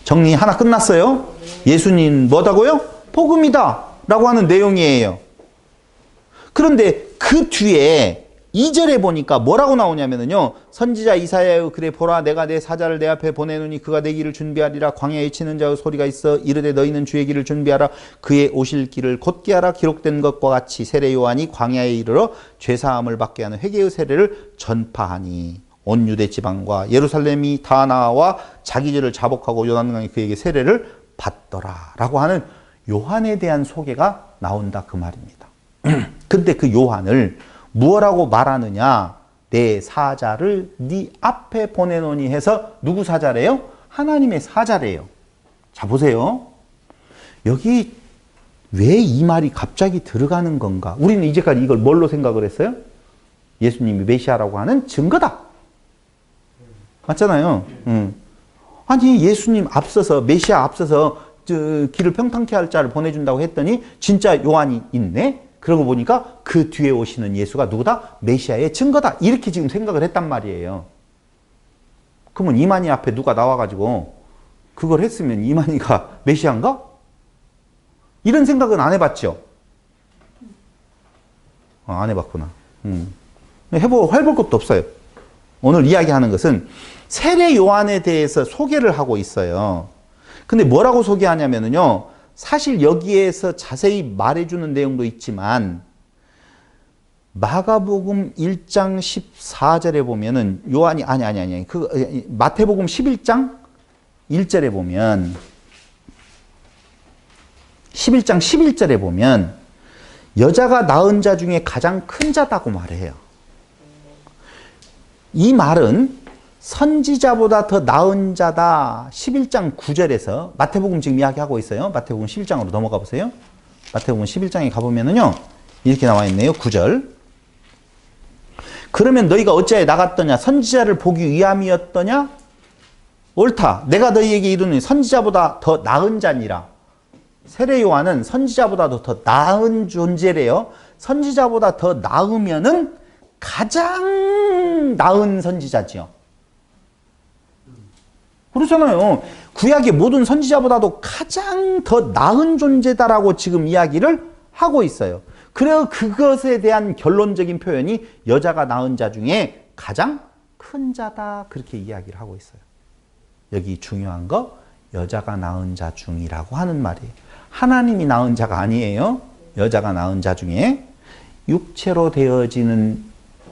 정리 하나 끝났어요. 예수님 뭐다고요? 복음이다 라고 하는 내용이에요. 그런데 그 뒤에 2절에 보니까 뭐라고 나오냐면요. 선지자 이사야여 그래 보라 내가 내 사자를 내 앞에 보내노니 그가 내 길을 준비하리라. 광야에 치는 자의 소리가 있어 이르되 너희는 주의 길을 준비하라. 그의 오실 길을 곧게 하라. 기록된 것과 같이 세례 요한이 광야에 이르러 죄사함을 받게 하는 회개의 세례를 전파하니 온 유대 지방과 예루살렘이 다 나와 자기 죄를 자복하고 요한강이 그에게 세례를 받더라 라고 하는 요한에 대한 소개가 나온다 그 말입니다. 근데 그 요한을 무엇라고 말하느냐? 내 사자를 네 앞에 보내노니 해서 누구 사자래요? 하나님의 사자래요. 자 보세요. 여기 왜 이 말이 갑자기 들어가는 건가? 우리는 이제까지 이걸 뭘로 생각을 했어요? 예수님이 메시아라고 하는 증거다. 맞잖아요. 아니 예수님 앞서서 메시아 앞서서 길을 평탄케 할 자를 보내준다고 했더니 진짜 요한이 있네? 그러고 보니까 그 뒤에 오시는 예수가 누구다? 메시아의 증거다. 이렇게 지금 생각을 했단 말이에요. 그러면 이만희 앞에 누가 나와가지고 그걸 했으면 이만희가 메시아인가? 이런 생각은 안 해봤죠? 안 해봤구나. 해볼 것도 없어요. 오늘 이야기하는 것은 세례 요한에 대해서 소개를 하고 있어요. 근데 뭐라고 소개하냐면요. 사실 여기에서 자세히 말해주는 내용도 있지만 마가복음 1장 14절에 보면은 요한이 아니. 마태복음 11장 1절에 보면 11장 11절에 보면 여자가 낳은 자 중에 가장 큰 자다고 말해요. 이 말은 선지자보다 더 나은 자다. 11장 9절에서 마태복음 지금 이야기하고 있어요. 마태복음 11장으로 넘어가 보세요. 마태복음 11장에 가보면은요. 이렇게 나와 있네요. 9절. 그러면 너희가 어찌하여 나갔더냐? 선지자를 보기 위함이었더냐? 옳다. 내가 너희에게 이르노니 선지자보다 더 나은 자니라. 세례 요한은 선지자보다 더 나은 존재래요. 선지자보다 더 나으면은 가장 나은 선지자지요. 그렇잖아요. 구약의 모든 선지자보다도 가장 더 나은 존재다라고 지금 이야기를 하고 있어요. 그래서 그것에 대한 결론적인 표현이 여자가 낳은 자 중에 가장 큰 자다. 그렇게 이야기를 하고 있어요. 여기 중요한 거 여자가 낳은 자 중이라고 하는 말이에요. 하나님이 낳은 자가 아니에요. 여자가 낳은 자 중에 육체로 되어지는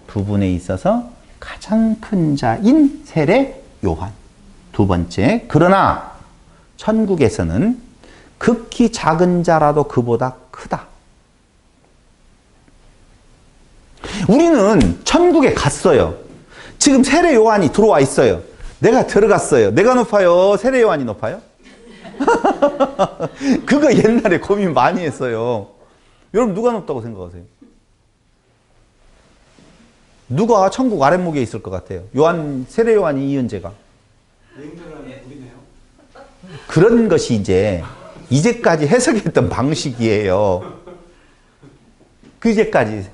부분에 있어서 가장 큰 자인 세례 요한. 두 번째, 그러나 천국에서는 극히 작은 자라도 그보다 크다. 우리는 천국에 갔어요. 지금 세례 요한이 들어와 있어요. 내가 들어갔어요. 내가 높아요? 세례 요한이 높아요? 그거 옛날에 고민 많이 했어요. 여러분 누가 높다고 생각하세요? 누가 천국 아랫목에 있을 것 같아요? 세례 요한이 이은재가? 그런 것이 이제까지 해석했던 방식이에요. 그제까지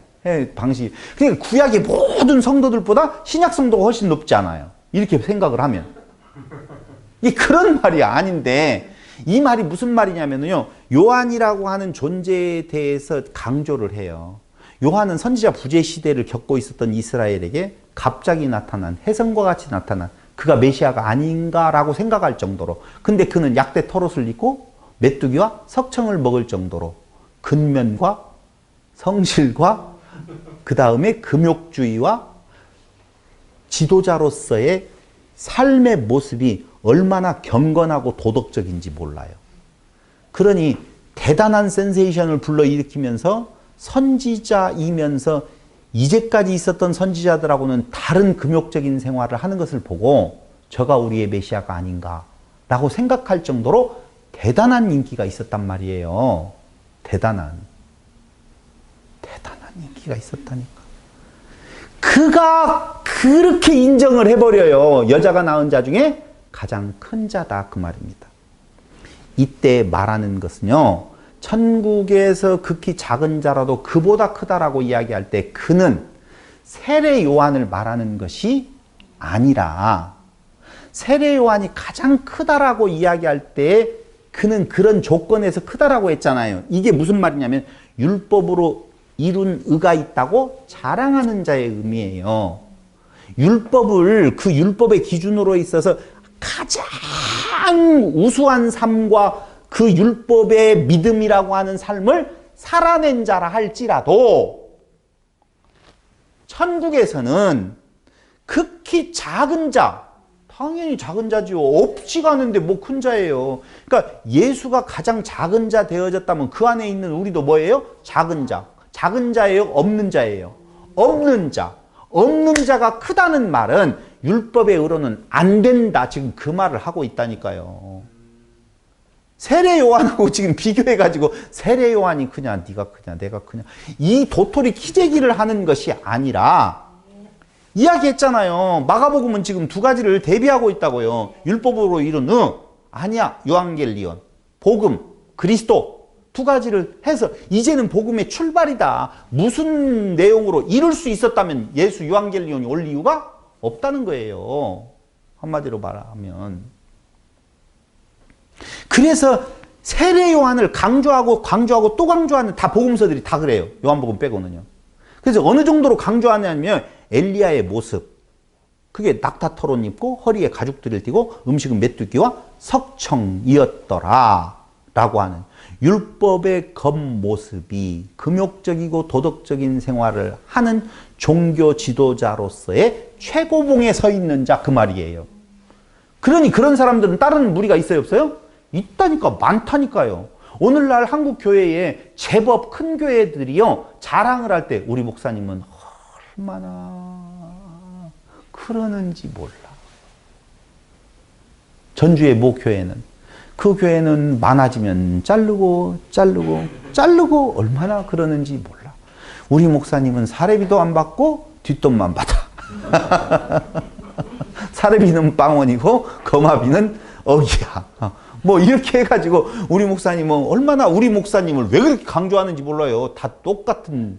방식. 그러니까 구약의 모든 성도들보다 신약 성도가 훨씬 높지 않아요. 이렇게 생각을 하면. 이 그런 말이 아닌데 이 말이 무슨 말이냐면요. 요한이라고 하는 존재에 대해서 강조를 해요. 요한은 선지자 부재 시대를 겪고 있었던 이스라엘에게 갑자기 나타난 혜성과 같이 나타난 그가 메시아가 아닌가라고 생각할 정도로 근데 그는 약대 털옷을 입고 메뚜기와 석청을 먹을 정도로 근면과 성실과 그 다음에 금욕주의와 지도자로서의 삶의 모습이 얼마나 경건하고 도덕적인지 몰라요. 그러니 대단한 센세이션을 불러일으키면서 선지자이면서 이제까지 있었던 선지자들하고는 다른 금욕적인 생활을 하는 것을 보고 저가 우리의 메시아가 아닌가라고 생각할 정도로 대단한 인기가 있었단 말이에요. 대단한 인기가 있었다니까. 그가 그렇게 인정을 해버려요. 여자가 낳은 자 중에 가장 큰 자다 그 말입니다. 이때 말하는 것은요. 천국에서 극히 작은 자라도 그보다 크다라고 이야기할 때 그는 세례 요한을 말하는 것이 아니라 세례 요한이 가장 크다라고 이야기할 때 그는 그런 조건에서 크다라고 했잖아요. 이게 무슨 말이냐면 율법으로 이룬 의가 있다고 자랑하는 자의 의미예요. 율법을 그 율법의 기준으로 있어서 가장 우수한 삶과 그 율법의 믿음이라고 하는 삶을 살아낸 자라 할지라도 천국에서는 극히 작은 자, 당연히 작은 자지요. 없지가 않은데 뭐 큰 자예요. 그러니까 예수가 가장 작은 자 되어졌다면 그 안에 있는 우리도 뭐예요? 작은 자. 작은 자예요? 없는 자예요? 없는 자. 없는 자가 크다는 말은 율법의 의로는 안 된다. 지금 그 말을 하고 있다니까요. 세례 요한하고 지금 비교해가지고 세례 요한이 크냐, 네가 크냐, 내가 크냐. 이 도토리 키재기를 하는 것이 아니라 이야기했잖아요. 마가복음은 지금 두 가지를 대비하고 있다고요. 율법으로 이룬 아니야, 요한겔리온, 복음, 그리스도. 두 가지를 해서 이제는 복음의 출발이다. 무슨 내용으로 이룰 수 있었다면 예수 유앙겔리온이 올 이유가 없다는 거예요. 한마디로 말하면. 그래서 세례 요한을 강조하고 또 강조하는 다 복음서들이 다 그래요. 요한복음 빼고는요. 그래서 어느 정도로 강조하냐면 엘리야의 모습. 그게 낙타 털옷 입고 허리에 가죽들을 띠고 음식은 메뚜기와 석청이었더라 라고 하는 율법의 겉모습이 금욕적이고 도덕적인 생활을 하는 종교 지도자로서의 최고봉에 서 있는 자 그 말이에요. 그러니 그런 사람들은 따르는 무리가 있어요 없어요? 있다니까 많다니까요. 오늘날 한국 교회에 제법 큰 교회들이요 자랑을 할 때 우리 목사님은 얼마나 그러는지 몰라. 전주의 모 교회는 그 교회는 많아지면 자르고 얼마나 그러는지 몰라. 우리 목사님은 사례비도 안 받고 뒷돈만 받아. 사례비는 빵원이고 거마비는 억이야. 뭐 이렇게 해가지고 우리 목사님은 얼마나 우리 목사님을 왜 그렇게 강조하는지 몰라요. 다 똑같은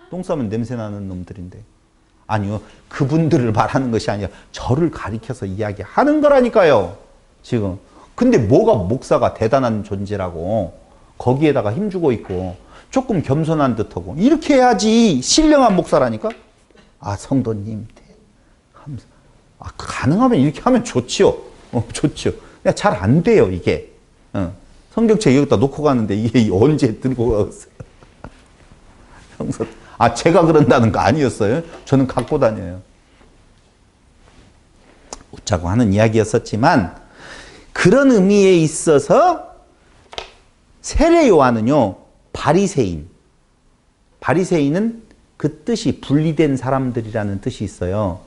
똥 싸면 냄새나는 놈들인데. 아니요. 그분들을 말하는 것이 아니라 저를 가리켜서 이야기하는 거라니까요. 지금. 근데 뭐가 목사가 대단한 존재라고 거기에다가 힘주고 있고 조금 겸손한 듯하고 이렇게 해야지 신령한 목사라니까. 아 성도님 가능하면 이렇게 하면 좋지요. 좋죠. 그냥 잘 안 돼요 이게. 성경책 여기다 놓고 가는데 이게 언제 들고 가겠어요. 아 제가 그런다는 거 아니었어요. 저는 갖고 다녀요. 웃자고 하는 이야기였었지만 그런 의미에 있어서 세례 요한은요 바리새인. 바리새인은 그 뜻이 분리된 사람들이라는 뜻이 있어요.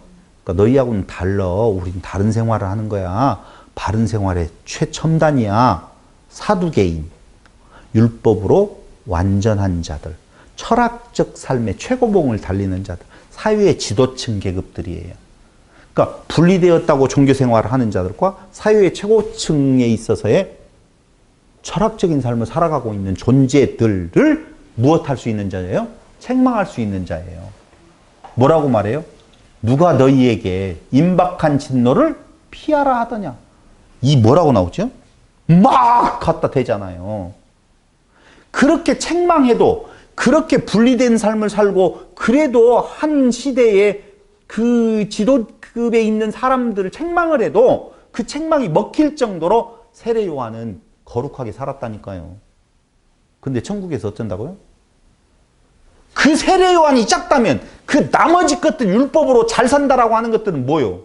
그러니까 너희하고는 달라. 우린 다른 생활을 하는 거야. 바른 생활의 최첨단이야. 사두개인. 율법으로 완전한 자들. 철학적 삶의 최고봉을 달리는 자들. 사회의 지도층 계급들이에요. 그러니까 분리되었다고 종교 생활을 하는 자들과 사회의 최고층에 있어서의 철학적인 삶을 살아가고 있는 존재들을 무엇할 수 있는 자예요? 책망할 수 있는 자예요. 뭐라고 말해요? 누가 너희에게 임박한 진노를 피하라 하더냐? 이 뭐라고 나오죠? 막 갖다 대잖아요. 그렇게 책망해도 그렇게 분리된 삶을 살고 그래도 한 시대에 그 지도급에 있는 사람들을 책망을 해도 그 책망이 먹힐 정도로 세례 요한은 거룩하게 살았다니까요. 근데 천국에서 어쩐다고요? 그 세례 요한이 작다면 그 나머지 것들 율법으로 잘 산다라고 하는 것들은 뭐요?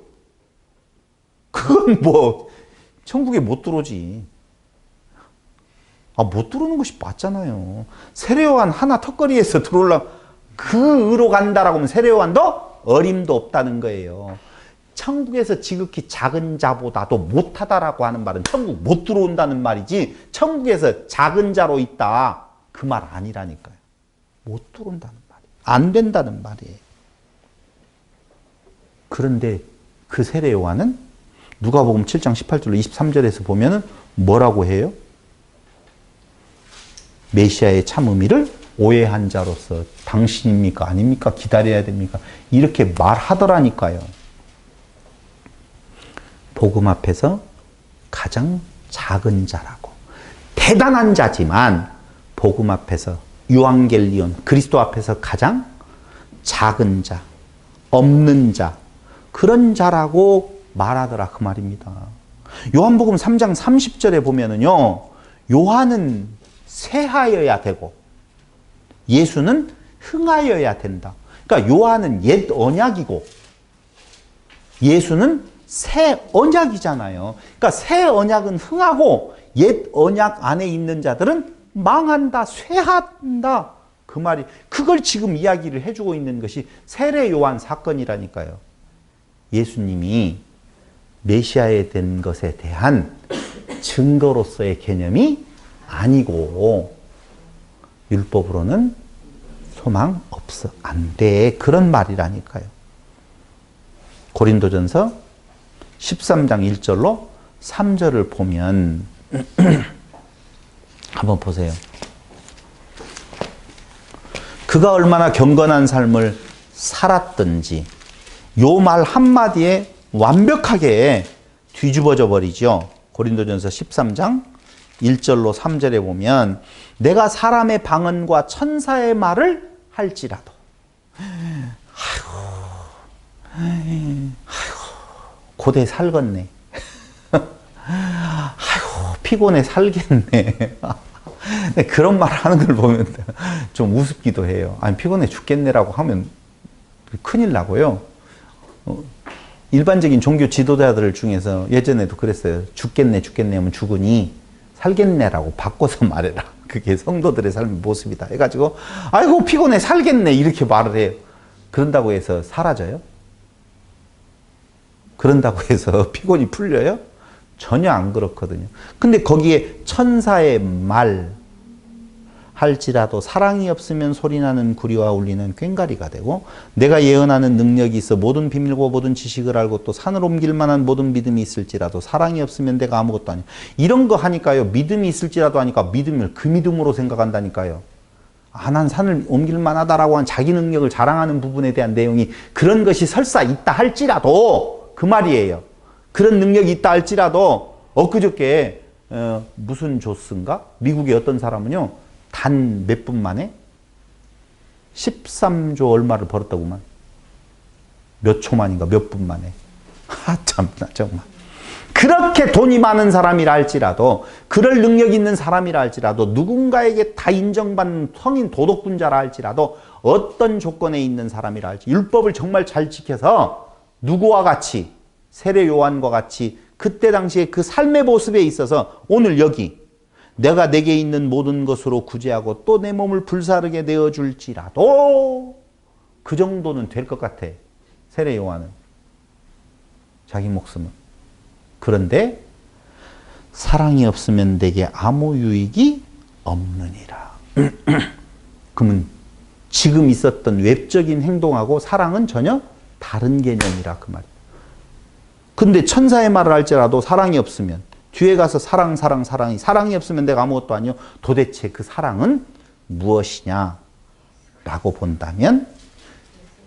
그건 뭐 천국에 못 들어오지. 못 들어오는 것이 맞잖아요. 세례 요한 하나 턱걸이에서 들어오려면 그 의로 간다라고 하면 세례 요한도 어림도 없다는 거예요. 천국에서 지극히 작은 자보다도 못하다라고 하는 말은 천국 못 들어온다는 말이지 천국에서 작은 자로 있다 그 말 아니라니까요. 못 들어온다는 말이에요. 안 된다는 말이에요. 그런데 그 세례 요한은 누가복음 7장 18절로 23절에서 보면은 뭐라고 해요? 메시아의 참 의미를 오해한 자로서 당신입니까? 아닙니까? 기다려야 됩니까? 이렇게 말하더라니까요. 복음 앞에서 가장 작은 자라고. 대단한 자지만 복음 앞에서 유앙겔리온, 그리스도 앞에서 가장 작은 자, 없는 자, 그런 자라고 말하더라 그 말입니다. 요한복음 3장 30절에 보면은요. 요한은 새하여야 되고 예수는 흥하여야 된다. 그러니까 요한은 옛 언약이고 예수는 새 언약이잖아요. 그러니까 새 언약은 흥하고 옛 언약 안에 있는 자들은 망한다, 쇠한다. 그 말이 그걸 지금 이야기를 해주고 있는 것이 세례 요한 사건이라니까요. 예수님이 메시아에 된 것에 대한 증거로서의 개념이 아니고 율법으로는 소망 없어 안 돼. 그런 말이라니까요. 고린도전서 13장 1절로 3절을 보면 한번 보세요. 그가 얼마나 경건한 삶을 살았든지 요 말 한마디에 완벽하게 뒤집어져 버리죠. 고린도전서 13장 1절로 3절에 보면 내가 사람의 방언과 천사의 말을 할지라도 아이고 고대 살겠네. 아이고 피곤해 살겠네. 그런 말 하는 걸 보면 좀 우습기도 해요. 아니 피곤해 죽겠네라고 하면 큰일 나고요. 일반적인 종교 지도자들 중에서 예전에도 그랬어요. 죽겠네 하면 죽으니 살겠네라고 바꿔서 말해라. 그게 성도들의 삶의 모습이다 해가지고 아이고 피곤해 살겠네 이렇게 말을 해요. 그런다고 해서 사라져요? 그런다고 해서 피곤이 풀려요? 전혀 안 그렇거든요. 근데 거기에 천사의 말 할지라도 사랑이 없으면 소리나는 구리와 울리는 꽹과리가 되고 내가 예언하는 능력이 있어 모든 비밀과 모든 지식을 알고 또 산을 옮길 만한 모든 믿음이 있을지라도 사랑이 없으면 내가 아무것도 아니야. 이런 거 하니까요. 믿음이 있을지라도 하니까 믿음을 그 믿음으로 생각한다니까요. 아, 난 산을 옮길 만하다라고 한 자기 능력을 자랑하는 부분에 대한 내용이 그런 것이 설사 있다 할지라도 그 말이에요. 그런 능력이 있다 할지라도 엊그저께 무슨 조스인가? 미국의 어떤 사람은요. 단 몇 분 만에 13조 얼마를 벌었다고만. 몇 초 만인가 몇 분 만에. 참나 정말. 그렇게 돈이 많은 사람이라 할지라도 그럴 능력이 있는 사람이라 할지라도 누군가에게 다 인정받는 성인 도덕군자라 할지라도 어떤 조건에 있는 사람이라 할지 율법을 정말 잘 지켜서 누구와 같이 세례 요한과 같이 그때 당시에 그 삶의 모습에 있어서 오늘 여기 내가 내게 있는 모든 것으로 구제하고 또 내 몸을 불사르게 내어줄지라도 그 정도는 될 것 같아. 세례 요한은. 자기 목숨은. 그런데 사랑이 없으면 내게 아무 유익이 없느니라. 그러면 지금 있었던 외적인 행동하고 사랑은 전혀 다른 개념이라 그 말이에요. 근데 천사의 말을 할지라도 사랑이 없으면 뒤에 가서 사랑이 없으면 내가 아무것도 아니요. 도대체 그 사랑은 무엇이냐 라고 본다면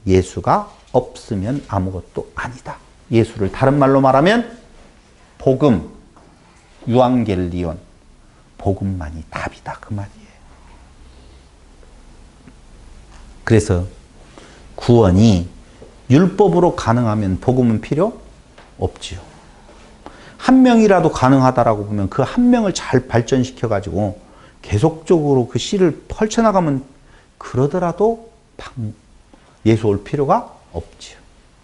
예수가 없으면 아무것도 아니다. 예수를 다른 말로 말하면 복음, 유앙겔리온, 복음만이 답이다 그 말이에요. 그래서 구원이 율법으로 가능하면 복음은 필요 없지요. 한 명이라도 가능하다라고 보면 그 한 명을 잘 발전시켜 가지고 계속적으로 그 씨를 펼쳐나가면 그러더라도 예수 올 필요가 없지요.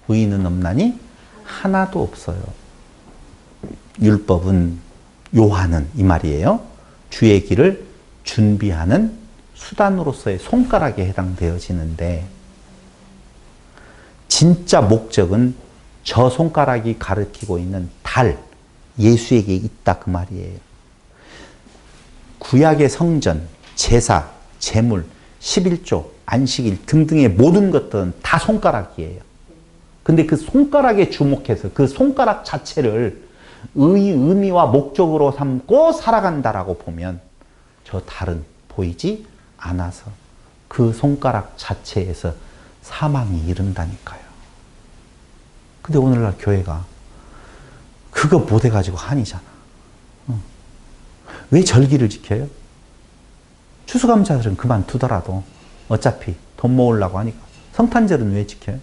의인은 없나니 하나도 없어요. 율법은 요한은 이 말이에요. 주의 길을 준비하는 수단으로서의 손가락에 해당되어지는데 진짜 목적은 저 손가락이 가리키고 있는 달, 예수에게 있다 그 말이에요. 구약의 성전, 제사, 제물, 11조, 안식일 등등의 모든 것들은 다 손가락이에요. 근데 그 손가락에 주목해서 그 손가락 자체를 의미와 목적으로 삼고 살아간다라고 보면 저 달은 보이지 않아서 그 손가락 자체에서 사망이 이른다니까요. 근데 오늘날 교회가 그거 못해가지고 한이잖아. 왜 절기를 지켜요? 추수감사절은 그만두더라도 어차피 돈 모으려고 하니까. 성탄절은 왜 지켜요?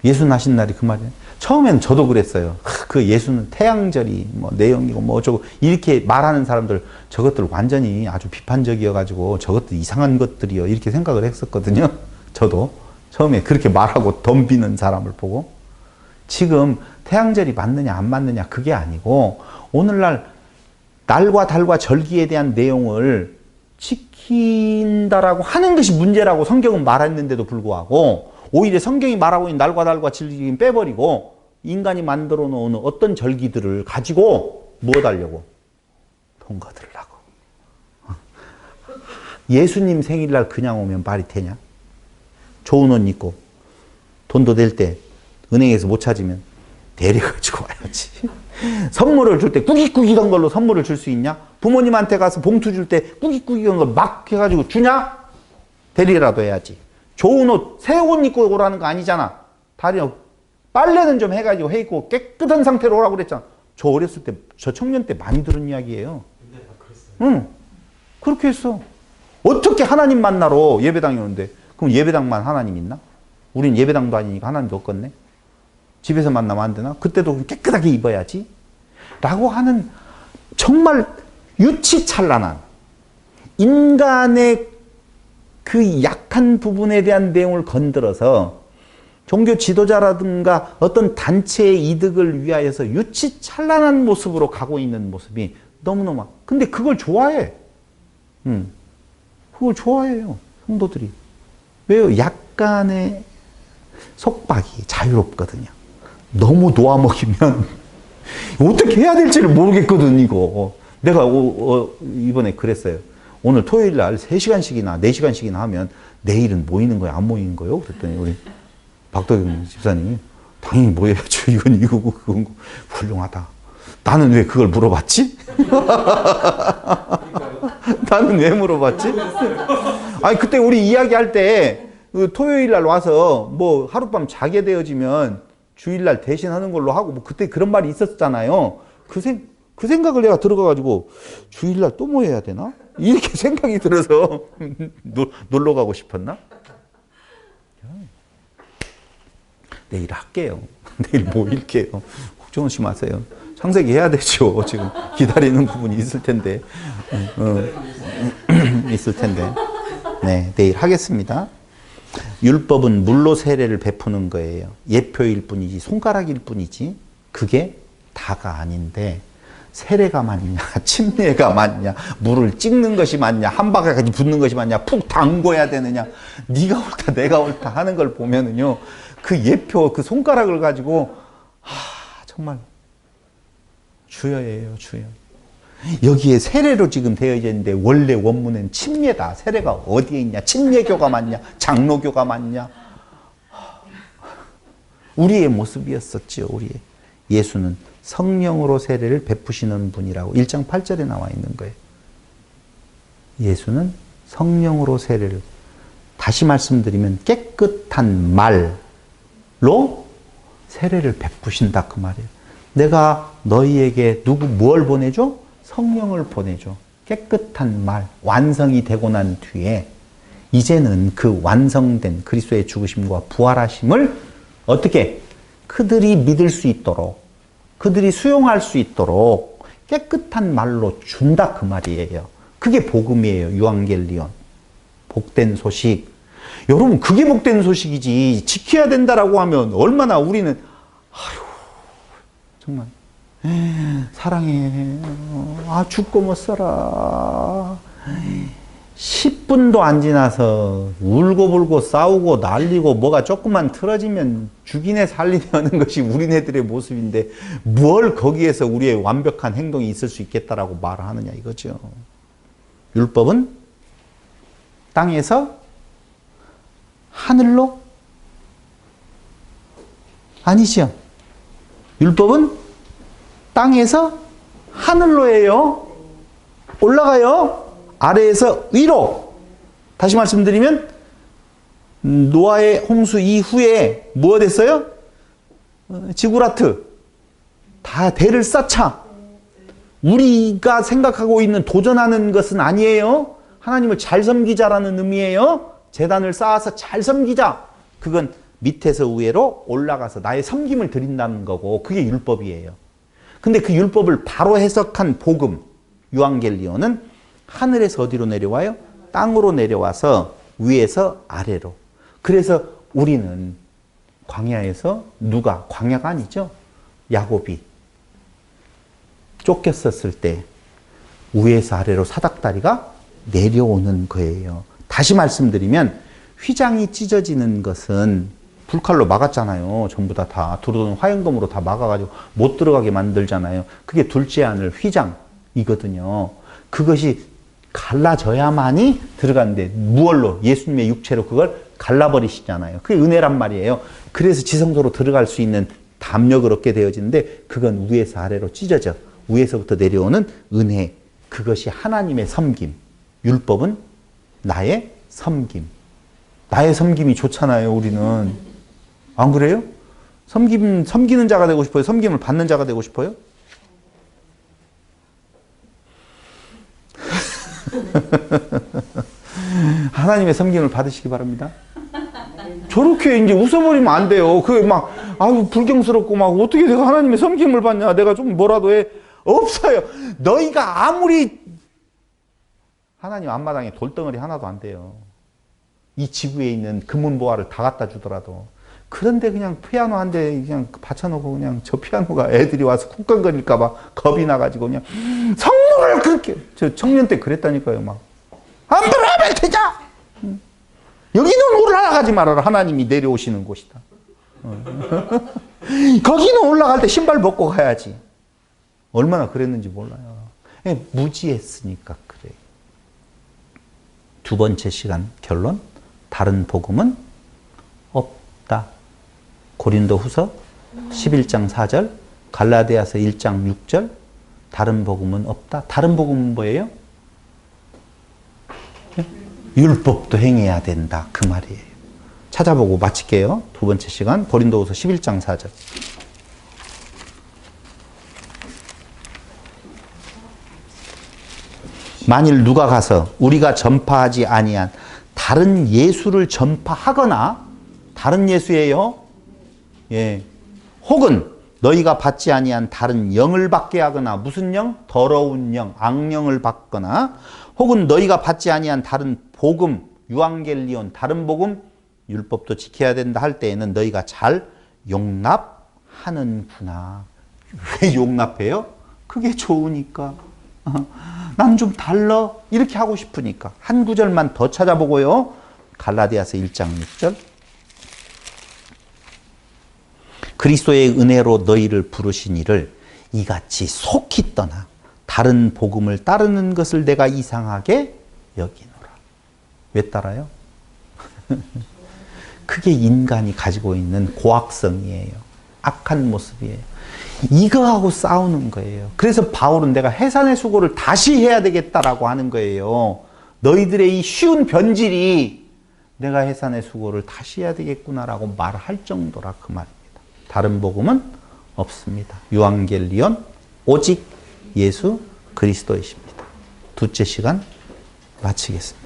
예수 나신 날이 그 말이에요. 처음엔 저도 그랬어요. 그 예수는 태양절이 뭐 내용이고 뭐 어쩌고 이렇게 말하는 사람들 저것들 완전히 아주 비판적이어가지고 저것들 이상한 것들이요 이렇게 생각을 했었거든요. 저도 처음에 그렇게 말하고 덤비는 사람을 보고 지금 태양절이 맞느냐 안 맞느냐 그게 아니고 오늘날 날과 달과 절기에 대한 내용을 지킨다라고 하는 것이 문제라고 성경은 말했는데도 불구하고 오히려 성경이 말하고 있는 날과 달과 절기는 빼버리고 인간이 만들어 놓은 어떤 절기들을 가지고 무엇 하려고? 돈 거들라고. 예수님 생일날 그냥 오면 말이 되냐? 좋은 옷 입고 돈도 될 때 은행에서 못 찾으면 데려가지고 와야지. 선물을 줄 때 꾸깃꾸깃한 걸로 선물을 줄 수 있냐? 부모님한테 가서 봉투 줄 때 꾸깃꾸깃한 걸 막 해가지고 주냐? 대리라도 해야지. 좋은 옷, 새 옷 입고 오라는 거 아니잖아. 다리 빨래는 좀 해가지고 해 입고 깨끗한 상태로 오라고 그랬잖아. 저 어렸을 때, 저 청년 때 많이 들은 이야기예요. 응, 그렇게 했어. 어떻게 하나님 만나러 예배당에 오는데, 그럼 예배당만 하나님 있나? 우린 예배당도 아니니까 하나님도 없겠네. 집에서 만나면 안 되나? 그때도 깨끗하게 입어야지. 라고 하는 정말 유치찬란한 인간의 그 약한 부분에 대한 내용을 건드려서 종교 지도자라든가 어떤 단체의 이득을 위하여서 유치찬란한 모습으로 가고 있는 모습이 너무너무. 근데 그걸 좋아해. 그걸 좋아해요. 성도들이. 왜요? 약간의 속박이 자유롭거든요. 너무 놓아먹이면 어떻게 해야 될지를 모르겠거든, 이거. 내가 이번에 그랬어요. 오늘 토요일 날 3시간씩이나 4시간씩이나 하면 내일은 모이는 거야, 안 모이는 거요? 그랬더니 우리 박도경 집사님이 당연히 모여야죠. 이건 이거고 그건 훌륭하다. 나는 왜 그걸 물어봤지? 나는 왜 물어봤지? 아니 그때 우리 이야기할 때 그 토요일 날 와서 뭐 하룻밤 자게 되어지면 주일날 대신하는 걸로 하고 뭐 그때 그런 말이 있었잖아요. 그 생각을 내가 들어가가지고 주일날 또 뭐 해야 되나? 이렇게 생각이 들어서 놀러 가고 싶었나? 내일 할게요. 내일 모일게요. 걱정하지 마세요. 창세기 해야 되죠. 지금 기다리는 부분이 있을 텐데. 있을 텐데. 네, 내일 하겠습니다. 율법은 물로 세례를 베푸는 거예요. 예표일 뿐이지, 손가락일 뿐이지, 그게 다가 아닌데, 세례가 맞냐, 침례가 맞냐, 물을 찍는 것이 맞냐, 한 바가지 붓는 것이 맞냐, 푹 담궈야 되느냐, 네가 옳다, 내가 옳다 하는 걸 보면은요, 그 예표, 그 손가락을 가지고, 정말, 주여예요, 주여. 여기에 세례로 지금 되어 있는데 원래 원문은 침례다. 세례가 어디에 있냐? 침례교가 맞냐? 장로교가 맞냐? 우리의 모습이었었죠. 우리의. 예수는 성령으로 세례를 베푸시는 분이라고 1장 8절에 나와 있는 거예요. 예수는 성령으로 세례를, 다시 말씀드리면 깨끗한 말로 세례를 베푸신다 그 말이에요. 내가 너희에게 뭘 보내줘? 성령을 보내줘. 깨끗한 말, 완성이 되고 난 뒤에 이제는 그 완성된 그리스도의 죽으심과 부활하심을 어떻게 그들이 믿을 수 있도록, 그들이 수용할 수 있도록 깨끗한 말로 준다 그 말이에요. 그게 복음이에요. 유앙겔리온. 복된 소식. 여러분 그게 복된 소식이지. 지켜야 된다라고 하면 얼마나 우리는 정말 사랑해. 죽고 못 살아. 10분도 안 지나서 울고불고 싸우고 난리고 뭐가 조금만 틀어지면 죽이네 살리네 하는 것이 우리네들의 모습인데 뭘 거기에서 우리의 완벽한 행동이 있을 수 있겠다라고 말을 하느냐 이거죠. 율법은 땅에서 하늘로? 아니죠. 율법은 땅에서 하늘로예요. 올라가요. 아래에서 위로. 다시 말씀드리면 노아의 홍수 이후에 뭐가 됐어요? 지구라트. 다 대를 쌓자. 우리가 생각하고 있는 도전하는 것은 아니에요. 하나님을 잘 섬기자라는 의미예요. 제단을 쌓아서 잘 섬기자. 그건 밑에서 위로 올라가서 나의 섬김을 드린다는 거고 그게 율법이에요. 근데 그 율법을 바로 해석한 복음, 유앙겔리온은 하늘에서 어디로 내려와요? 땅으로 내려와서 위에서 아래로. 그래서 우리는 광야에서 누가? 광야가 아니죠. 야곱이 쫓겼었을 때 위에서 아래로 사닥다리가 내려오는 거예요. 다시 말씀드리면 휘장이 찢어지는 것은 불칼로 막았잖아요. 전부 다 들어오는 화염검으로 다 막아가지고 못 들어가게 만들잖아요. 그게 둘째 하늘 휘장이거든요. 그것이 갈라져야만이 들어가는데 무얼로? 예수님의 육체로 그걸 갈라버리시잖아요. 그게 은혜란 말이에요. 그래서 지성소로 들어갈 수 있는 담력을 얻게 되어지는데 그건 위에서 아래로 찢어져. 위에서부터 내려오는 은혜. 그것이 하나님의 섬김. 율법은 나의 섬김. 나의 섬김이 좋잖아요, 우리는. 안 그래요? 섬기는 자가 되고 싶어요? 섬김을 받는 자가 되고 싶어요? 하나님의 섬김을 받으시기 바랍니다. 저렇게 이제 웃어버리면 안 돼요. 아유, 불경스럽고 어떻게 내가 하나님의 섬김을 받냐. 내가 좀 뭐라도 해. 없어요. 너희가 아무리 하나님 앞마당에 돌덩어리 하나도 안 돼요. 이 지구에 있는 금은보화를 다 갖다 주더라도. 그런데 그냥 피아노 한 대 그냥 받쳐놓고 그냥 저 피아노가 애들이 와서 쿵쾅거릴까봐 겁이 나가지고 그냥 성령을 그렇게. 저 청년 때 그랬다니까요. 안 들어가면 되자! 여기는 올라가지 말아라. 하나님이 내려오시는 곳이다. 거기는 올라갈 때 신발 벗고 가야지. 얼마나 그랬는지 몰라요. 무지했으니까 그래요. 두 번째 시간 결론. 다른 복음은 없다. 고린도후서 11장 4절, 갈라디아서 1장 6절. 다른 복음은 없다. 다른 복음은 뭐예요? 율법도 행해야 된다. 그 말이에요. 찾아보고 마칠게요. 두 번째 시간 고린도후서 11장 4절. 만일 누가 가서 우리가 전파하지 아니한 다른 예수를 전파하거나, 다른 예수예요. 예. 혹은 너희가 받지 아니한 다른 영을 받게 하거나, 무슨 영? 더러운 영, 악령을 받거나, 혹은 너희가 받지 아니한 다른 복음, 유앙겔리온, 다른 복음, 율법도 지켜야 된다 할 때에는 너희가 잘 용납하는구나. 왜 용납해요? 그게 좋으니까. 난 좀 달라. 이렇게 하고 싶으니까. 한 구절만 더 찾아보고요. 갈라디아서 1장 6절. 그리스도의 은혜로 너희를 부르신 이를 이같이 속히 떠나 다른 복음을 따르는 것을 내가 이상하게 여기노라. 왜 따라요? 그게 인간이 가지고 있는 고악성이에요. 악한 모습이에요. 이거하고 싸우는 거예요. 그래서 바울은 내가 해산의 수고를 다시 해야 되겠다라고 하는 거예요. 너희들의 이 쉬운 변질이 내가 해산의 수고를 다시 해야 되겠구나라고 말할 정도라 그 말입니다. 다른 복음은 없습니다. 유앙겔리온 오직 예수 그리스도이십니다. 둘째 시간 마치겠습니다.